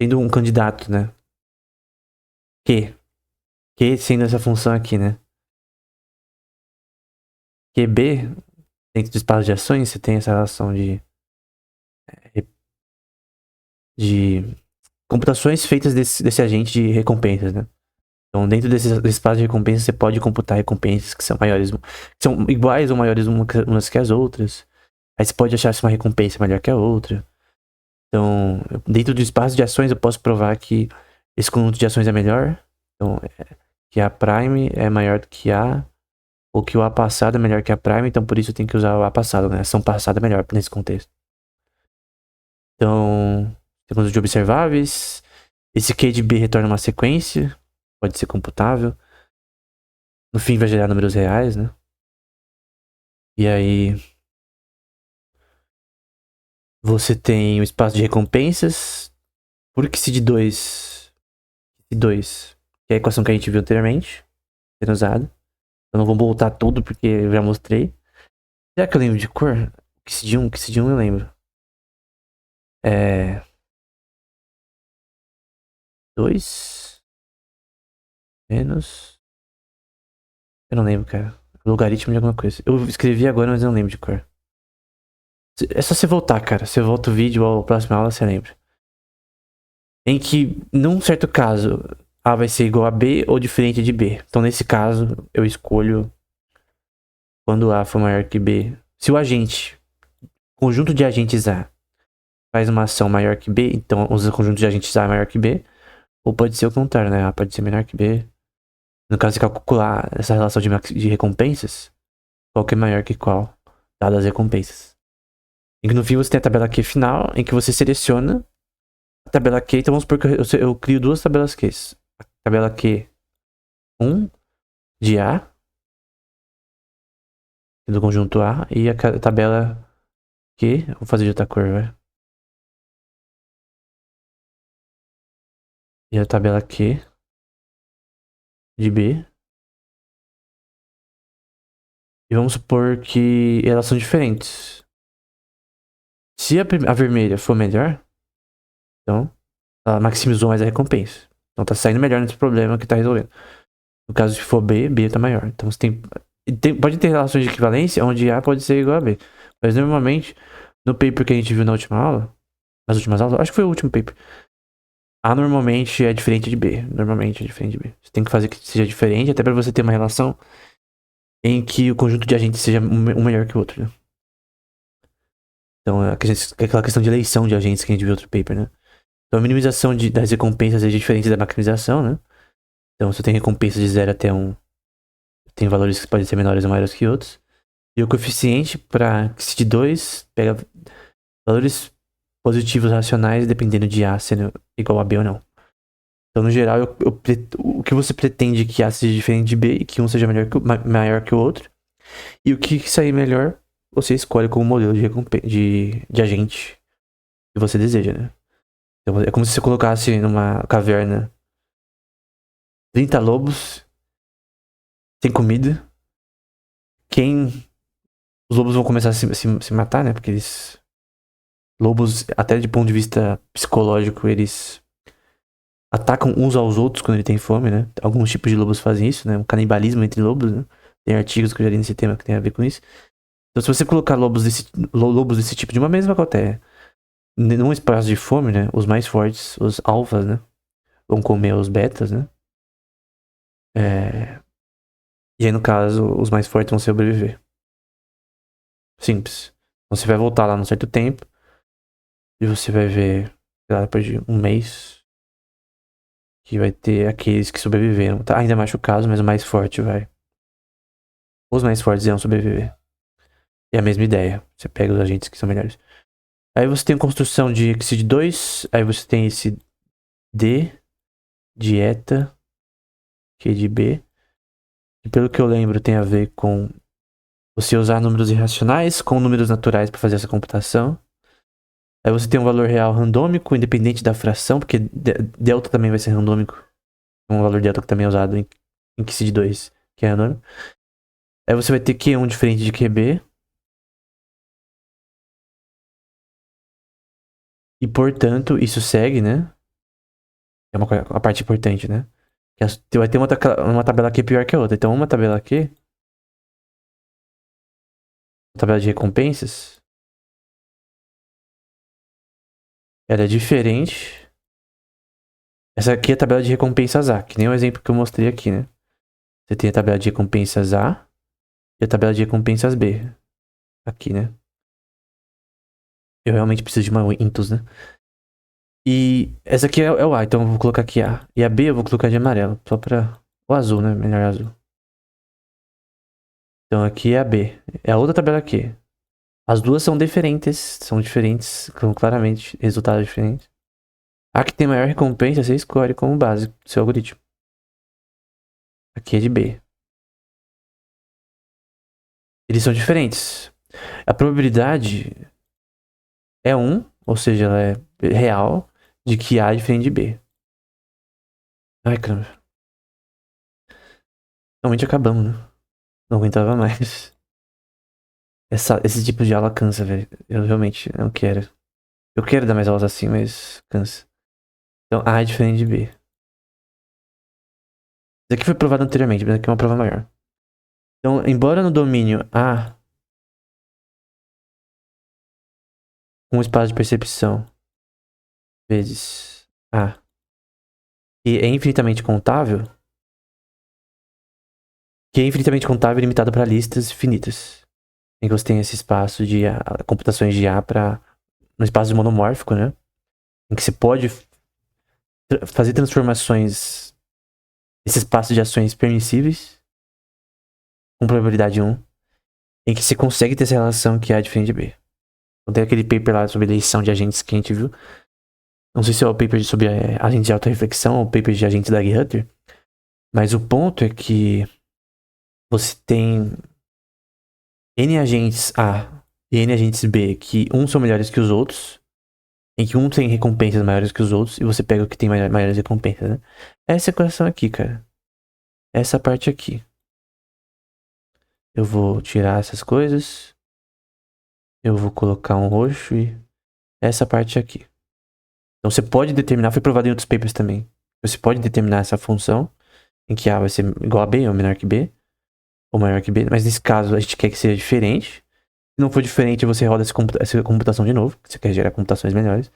tendo um candidato, né? Que sendo essa função aqui, né? QB, dentro do espaço de ações, você tem essa relação de computações feitas desse agente de recompensas, né? Então, dentro desse espaço de recompensas, você pode computar recompensas que são maiores, que são iguais ou maiores umas que as outras. Aí você pode achar se uma recompensa é melhor que a outra. Então, dentro do espaço de ações, eu posso provar que esse conjunto de ações é melhor. Então, que a prime é maior do que A, ou que o A passado é melhor que a prime, então por isso eu tenho que usar o A passado, né? A ação passada é melhor nesse contexto. Então, temos de observáveis. Esse Q de B retorna uma sequência, pode ser computável. No fim vai gerar números reais, né? E aí você tem o espaço de recompensas. Por que se de 2, que é a equação que a gente viu anteriormente, sendo usada. Eu não vou voltar tudo porque eu já mostrei. Será que eu lembro de cor? Que se de 1 eu lembro. 2 menos... Eu não lembro, cara. Logaritmo de alguma coisa. Eu escrevi agora, mas eu não lembro de cor. É só você voltar, cara. Você volta o vídeo ou a próxima aula, você lembra. Em que, num certo caso, A vai ser igual a B ou diferente de B. Então, nesse caso, eu escolho quando A for maior que B. Se o agente, conjunto de agentes A, faz uma ação maior que B, então usa o conjunto de agentes A maior que B. Ou pode ser o contrário, né? A pode ser menor que B. No caso, você calcular essa relação de recompensas, qual que é maior que qual, dadas as recompensas. Em que no fim você tem a tabela Q final, em que você seleciona a tabela Q. Então vamos supor que eu crio duas tabelas Q. A tabela Q1 de A, do conjunto A, e a tabela Q, vou fazer de outra cor, vai. E a tabela Q de B. E vamos supor que elas são diferentes. Se a vermelha for melhor, então ela maximizou mais a recompensa. Então tá saindo melhor nesse problema que tá resolvendo. No caso, se for B, B tá maior. Então você pode ter relações de equivalência onde A pode ser igual a B. Mas normalmente, no paper que a gente viu na última aula, nas últimas aulas, acho que foi o último paper. A normalmente é diferente de B. Normalmente é diferente de B. Você tem que fazer que seja diferente, até pra você ter uma relação em que o conjunto de agentes seja um melhor que o outro, né? Então, aquela questão de eleição de agentes que a gente viu no outro paper, né? Então, a minimização das recompensas é diferente da maximização, né? Então, se eu tenho recompensas de 0 até 1, tem valores que podem ser menores ou maiores que outros. E o coeficiente para de 2 pega valores positivos racionais dependendo de A sendo igual a B ou não. Então, no geral, o que você pretende que A seja diferente de B e que um seja maior que o outro. E o que sair melhor, você escolhe como modelo de agente que você deseja, né? Então, é como se você colocasse numa caverna 30 lobos sem comida. Os lobos vão começar a se matar, né? Porque eles. Lobos, até de ponto de vista psicológico, eles atacam uns aos outros quando ele tem fome, né? Alguns tipos de lobos fazem isso, né? Um canibalismo entre lobos, né? Tem artigos que eu já li nesse tema que tem a ver com isso. Então, se você colocar lobos desse tipo de uma mesma alcateia, num espaço de fome, né? Os mais fortes, os alfas, né? Vão comer os betas, né? É... E aí, no caso, os mais fortes vão sobreviver. Simples. Então, você vai voltar lá num certo tempo e você vai ver, sei lá, depois de um mês, que vai ter aqueles que sobreviveram. Tá ainda machucados, mas o mais forte vai. Os mais fortes irão sobreviver. É a mesma ideia. Você pega os agentes que são melhores. Aí você tem a construção de Exceed 2. Aí você tem esse D, dieta, Q de B. E pelo que eu lembro, tem a ver com você usar números irracionais com números naturais para fazer essa computação. Aí você tem um valor real randômico, independente da fração, porque delta também vai ser randômico. Um valor delta que também é usado em Exceed 2, que é randômico. Aí você vai ter Q1 diferente de QB. E portanto, isso segue, né? É uma parte importante, né? Que vai ter uma tabela Q pior que a outra. Então, uma tabela Q, uma tabela de recompensas, ela é diferente. Essa aqui é a tabela de recompensas A, que nem o exemplo que eu mostrei aqui, né? Você tem a tabela de recompensas A e a tabela de recompensas B. Aqui, né? Eu realmente preciso de uma Intus, né? E essa aqui é o A, então eu vou colocar aqui A. E a B eu vou colocar de amarelo, só pra... O azul, né? Melhor azul. Então aqui é a B. É a outra tabela aqui. As duas são diferentes, são claramente resultados diferentes. A que tem maior recompensa você escolhe como base do seu algoritmo. Aqui é de B. Eles são diferentes. A probabilidade é 1, ou seja, ela é real, de que A é diferente de B. Ai, caramba. Realmente acabamos, né? Não aguentava mais. Esse tipo de aula cansa, velho. Eu realmente não quero. Eu quero dar mais aulas assim, mas cansa. Então, A é diferente de B. Isso aqui foi provado anteriormente, mas aqui é uma prova maior. Então, embora no domínio A, um espaço de percepção vezes A, que é infinitamente contável, que é infinitamente contável e limitado para listas finitas. Em que você tem esse espaço de computações de A para um espaço monomórfico, né? Em que você pode fazer transformações, esse espaço de ações permissíveis, com probabilidade 1, em que você consegue ter essa relação que A é diferente de B. Então, tem aquele paper lá sobre eleição de agentes que a gente viu. Não sei se é o paper sobre agentes de auto-reflexão ou o paper de agentes da Hunter. Mas o ponto é que você tem N agentes A e N agentes B que uns são melhores que os outros, em que um tem recompensas maiores que os outros, e você pega o que tem maiores recompensas, né? Essa equação aqui, cara. Essa parte aqui. Eu vou tirar essas coisas. Eu vou colocar um roxo e essa parte aqui. Então você pode determinar, foi provado em outros papers também. Você pode determinar essa função em que A vai ser igual a B ou menor que B, ou maior que B, mas nesse caso a gente quer que seja diferente. Se não for diferente, você roda essa computação de novo, que você quer gerar computações melhores.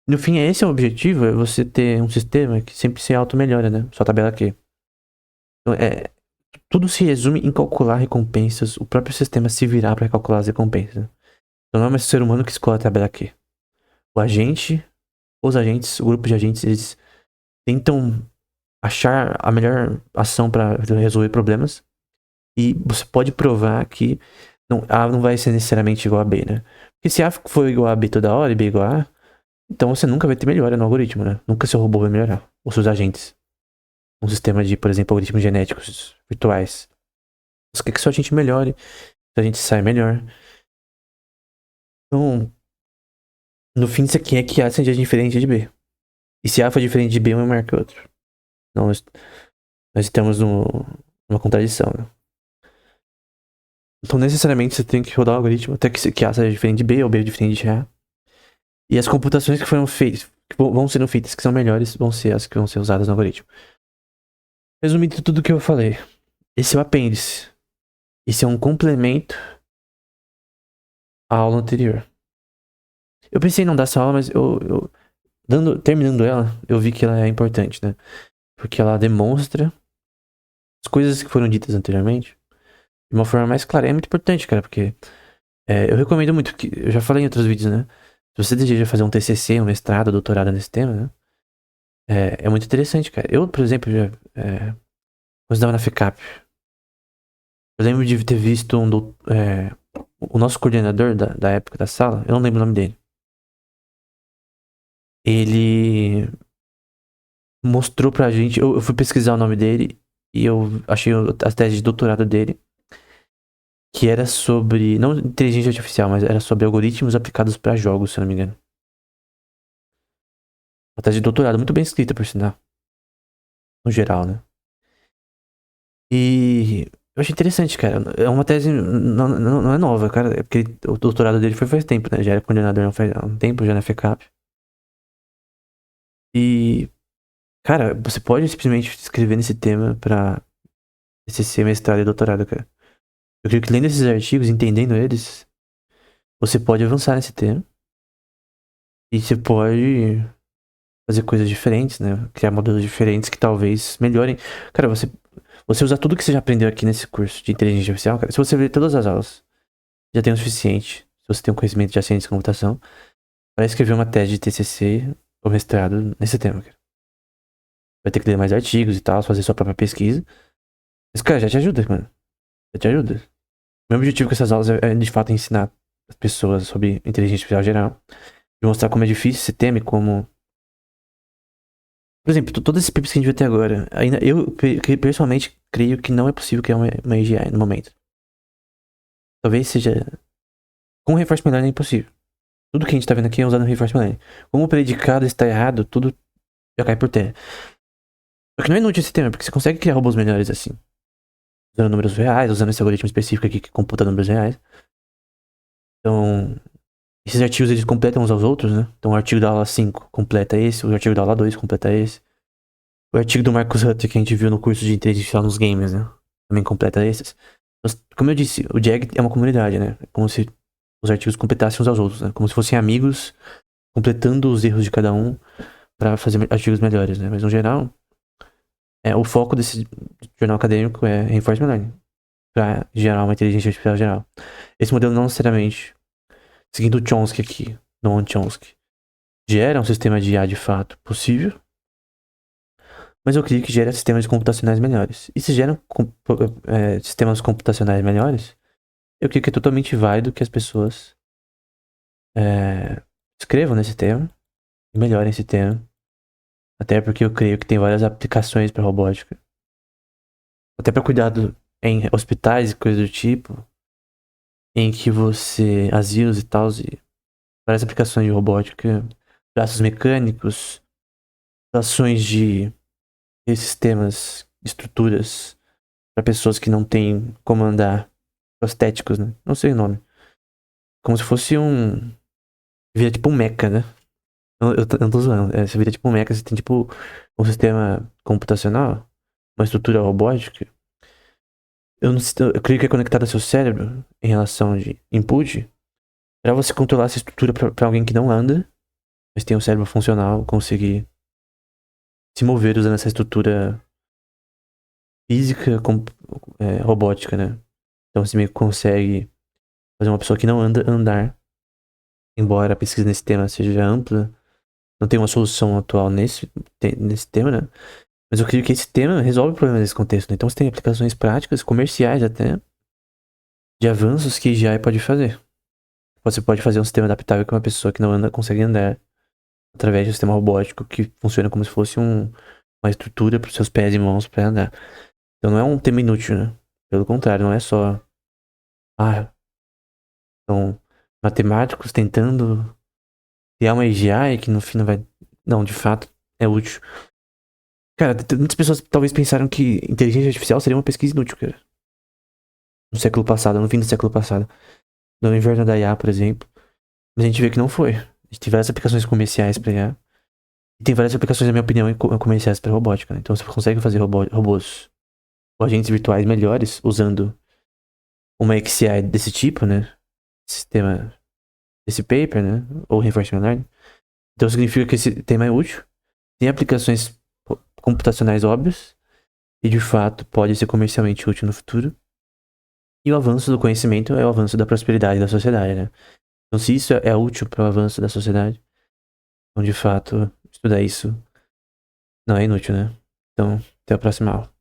No fim, esse é o objetivo, é você ter um sistema que sempre se auto-melhora, né? Sua tabela aqui. Então, tudo se resume em calcular recompensas, o próprio sistema se virar para calcular as recompensas. Né? Então não é mais o ser humano que escolhe a tabela aqui. O agente, os agentes, o grupo de agentes, eles tentam achar a melhor ação para resolver problemas. E você pode provar que A não vai ser necessariamente igual a B, né? Porque se A for igual a B toda hora e B igual a A, então você nunca vai ter melhora no algoritmo, né? Nunca seu robô vai melhorar. Ou seus agentes. Um sistema de, por exemplo, algoritmos genéticos virtuais. Você quer que seu agente melhore, seu agente saia melhor. Então, no fim, você quer que A seja diferente de B. E se A for diferente de B, um é maior que o outro. Não, Nós estamos numa contradição, né? Então, necessariamente, você tem que rodar o algoritmo até que A seja diferente de B ou B diferente de A. E as computações que foram feitas, que vão sendo feitas, que são melhores, vão ser as que vão ser usadas no algoritmo. Resumindo tudo o que eu falei, esse é o apêndice. Esse é um complemento à aula anterior. Eu pensei em não dar essa aula, mas terminando ela, eu vi que ela é importante, né? Porque ela demonstra as coisas que foram ditas anteriormente de uma forma mais clara. É muito importante, cara, porque eu recomendo muito, que eu já falei em outros vídeos, né? Se você deseja fazer um TCC, um mestrado, doutorado nesse tema, né? É muito interessante, cara. Eu, por exemplo, quando eu estava na FECAP, eu lembro de ter visto o nosso coordenador da época da sala, eu não lembro o nome dele. Ele mostrou pra gente, eu fui pesquisar o nome dele e eu achei a tese de doutorado dele, que era sobre, não inteligência artificial, mas era sobre algoritmos aplicados pra jogos, se eu não me engano. Uma tese de doutorado muito bem escrita, por sinal. No geral, né? E eu achei interessante, cara. É uma tese, não é nova, cara. É porque o doutorado dele foi faz tempo, né? Já era coordenador há um tempo, já na FECAP. E, cara, você pode simplesmente escrever nesse tema pra TCC, mestrado e doutorado, cara. Eu creio que lendo esses artigos, entendendo eles, você pode avançar nesse tema. E você pode fazer coisas diferentes, né? Criar modelos diferentes que talvez melhorem. Cara, você usar tudo que você já aprendeu aqui nesse curso de inteligência artificial, cara. Se você ver todas as aulas, já tem o suficiente. Se você tem um conhecimento de ciência de computação, para escrever uma tese de TCC ou mestrado nesse tema, cara. Vai ter que ler mais artigos e tal, fazer sua própria pesquisa. Mas, cara, já te ajuda, mano. Já te ajuda. Meu objetivo com essas aulas de fato, ensinar as pessoas sobre inteligência artificial geral. E mostrar como é difícil esse tema e como... Por exemplo, todos esses papers que a gente vai ter agora, ainda pessoalmente creio que não é possível criar uma AGI no momento. Talvez seja... Com reinforcement learning é impossível. Tudo que a gente tá vendo aqui é usado no reinforcement learning. Como o predicado está errado, tudo já cai por terra. Só que não é inútil esse tema, porque você consegue criar robôs melhores assim. Usando números reais, usando esse algoritmo específico aqui que computa números reais. Então, esses artigos eles completam uns aos outros, né? Então, o artigo da aula 5 completa esse, o artigo da aula 2 completa esse. O artigo do Marcus Hutter que a gente viu no curso de inteligência artificial nos games, né? Também completa esses. Mas, como eu disse, o JAG é uma comunidade, né? É como se os artigos completassem uns aos outros, né? Como se fossem amigos completando os erros de cada um para fazer artigos melhores, né? Mas no geral, o foco desse jornal acadêmico é reinforcement learning para gerar uma inteligência artificial geral. Esse modelo não necessariamente, seguindo o Chomsky aqui, Noam Chomsky, gera um sistema de IA de fato possível, mas eu creio que gera sistemas computacionais melhores. E se geram sistemas computacionais melhores, eu creio que é totalmente válido que as pessoas escrevam nesse tema e melhorem esse tema. Até porque eu creio que tem várias aplicações para robótica. Até para cuidado em hospitais e coisas do tipo, em que você, asilos e tal, e várias aplicações de robótica, braços mecânicos, ações de sistemas, estruturas para pessoas que não têm como andar, prostéticos, né? Não sei o nome. Como se fosse vira tipo um mecha, né? Eu não tô zoando. Você vira tipo um mecha, você tem tipo um sistema computacional, uma estrutura robótica. Eu, não, sei- eu creio que é conectado ao seu cérebro em relação de input para você controlar essa estrutura para alguém que não anda, mas tem um cérebro funcional, conseguir se mover usando essa estrutura física robótica, né? Então você meio que consegue fazer uma pessoa que não anda andar, embora a pesquisa nesse tema seja ampla, não tem uma solução atual nesse tema, né? Mas eu creio que esse tema resolve o problema desse contexto, né? Então você tem aplicações práticas, comerciais até, de avanços que já pode fazer. Você pode fazer um sistema adaptável que uma pessoa que não anda consegue andar através de um sistema robótico que funciona como se fosse uma estrutura para os seus pés e mãos para andar. Então não é um tema inútil, né? Pelo contrário, não é só. Ah, são matemáticos tentando criar uma AGI que no fim não vai. Não, de fato, é útil. Cara, muitas pessoas talvez pensaram que inteligência artificial seria uma pesquisa inútil, cara. No século passado, no fim do século passado. No inverno da IA, por exemplo. Mas a gente vê que não foi. A gente tem várias aplicações comerciais pra IA. E tem várias aplicações, na minha opinião, comerciais pra robótica, né? Então você consegue fazer robôs ou agentes virtuais melhores usando uma XI desse tipo, né? Sistema desse paper, né? Ou reinforcement learning. Então significa que esse tema é útil. Tem aplicações computacionais óbvias. E de fato pode ser comercialmente útil no futuro. E o avanço do conhecimento é o avanço da prosperidade da sociedade, né? Então se isso é útil para o avanço da sociedade, então de fato estudar isso não é inútil, né? Então, até a próxima aula.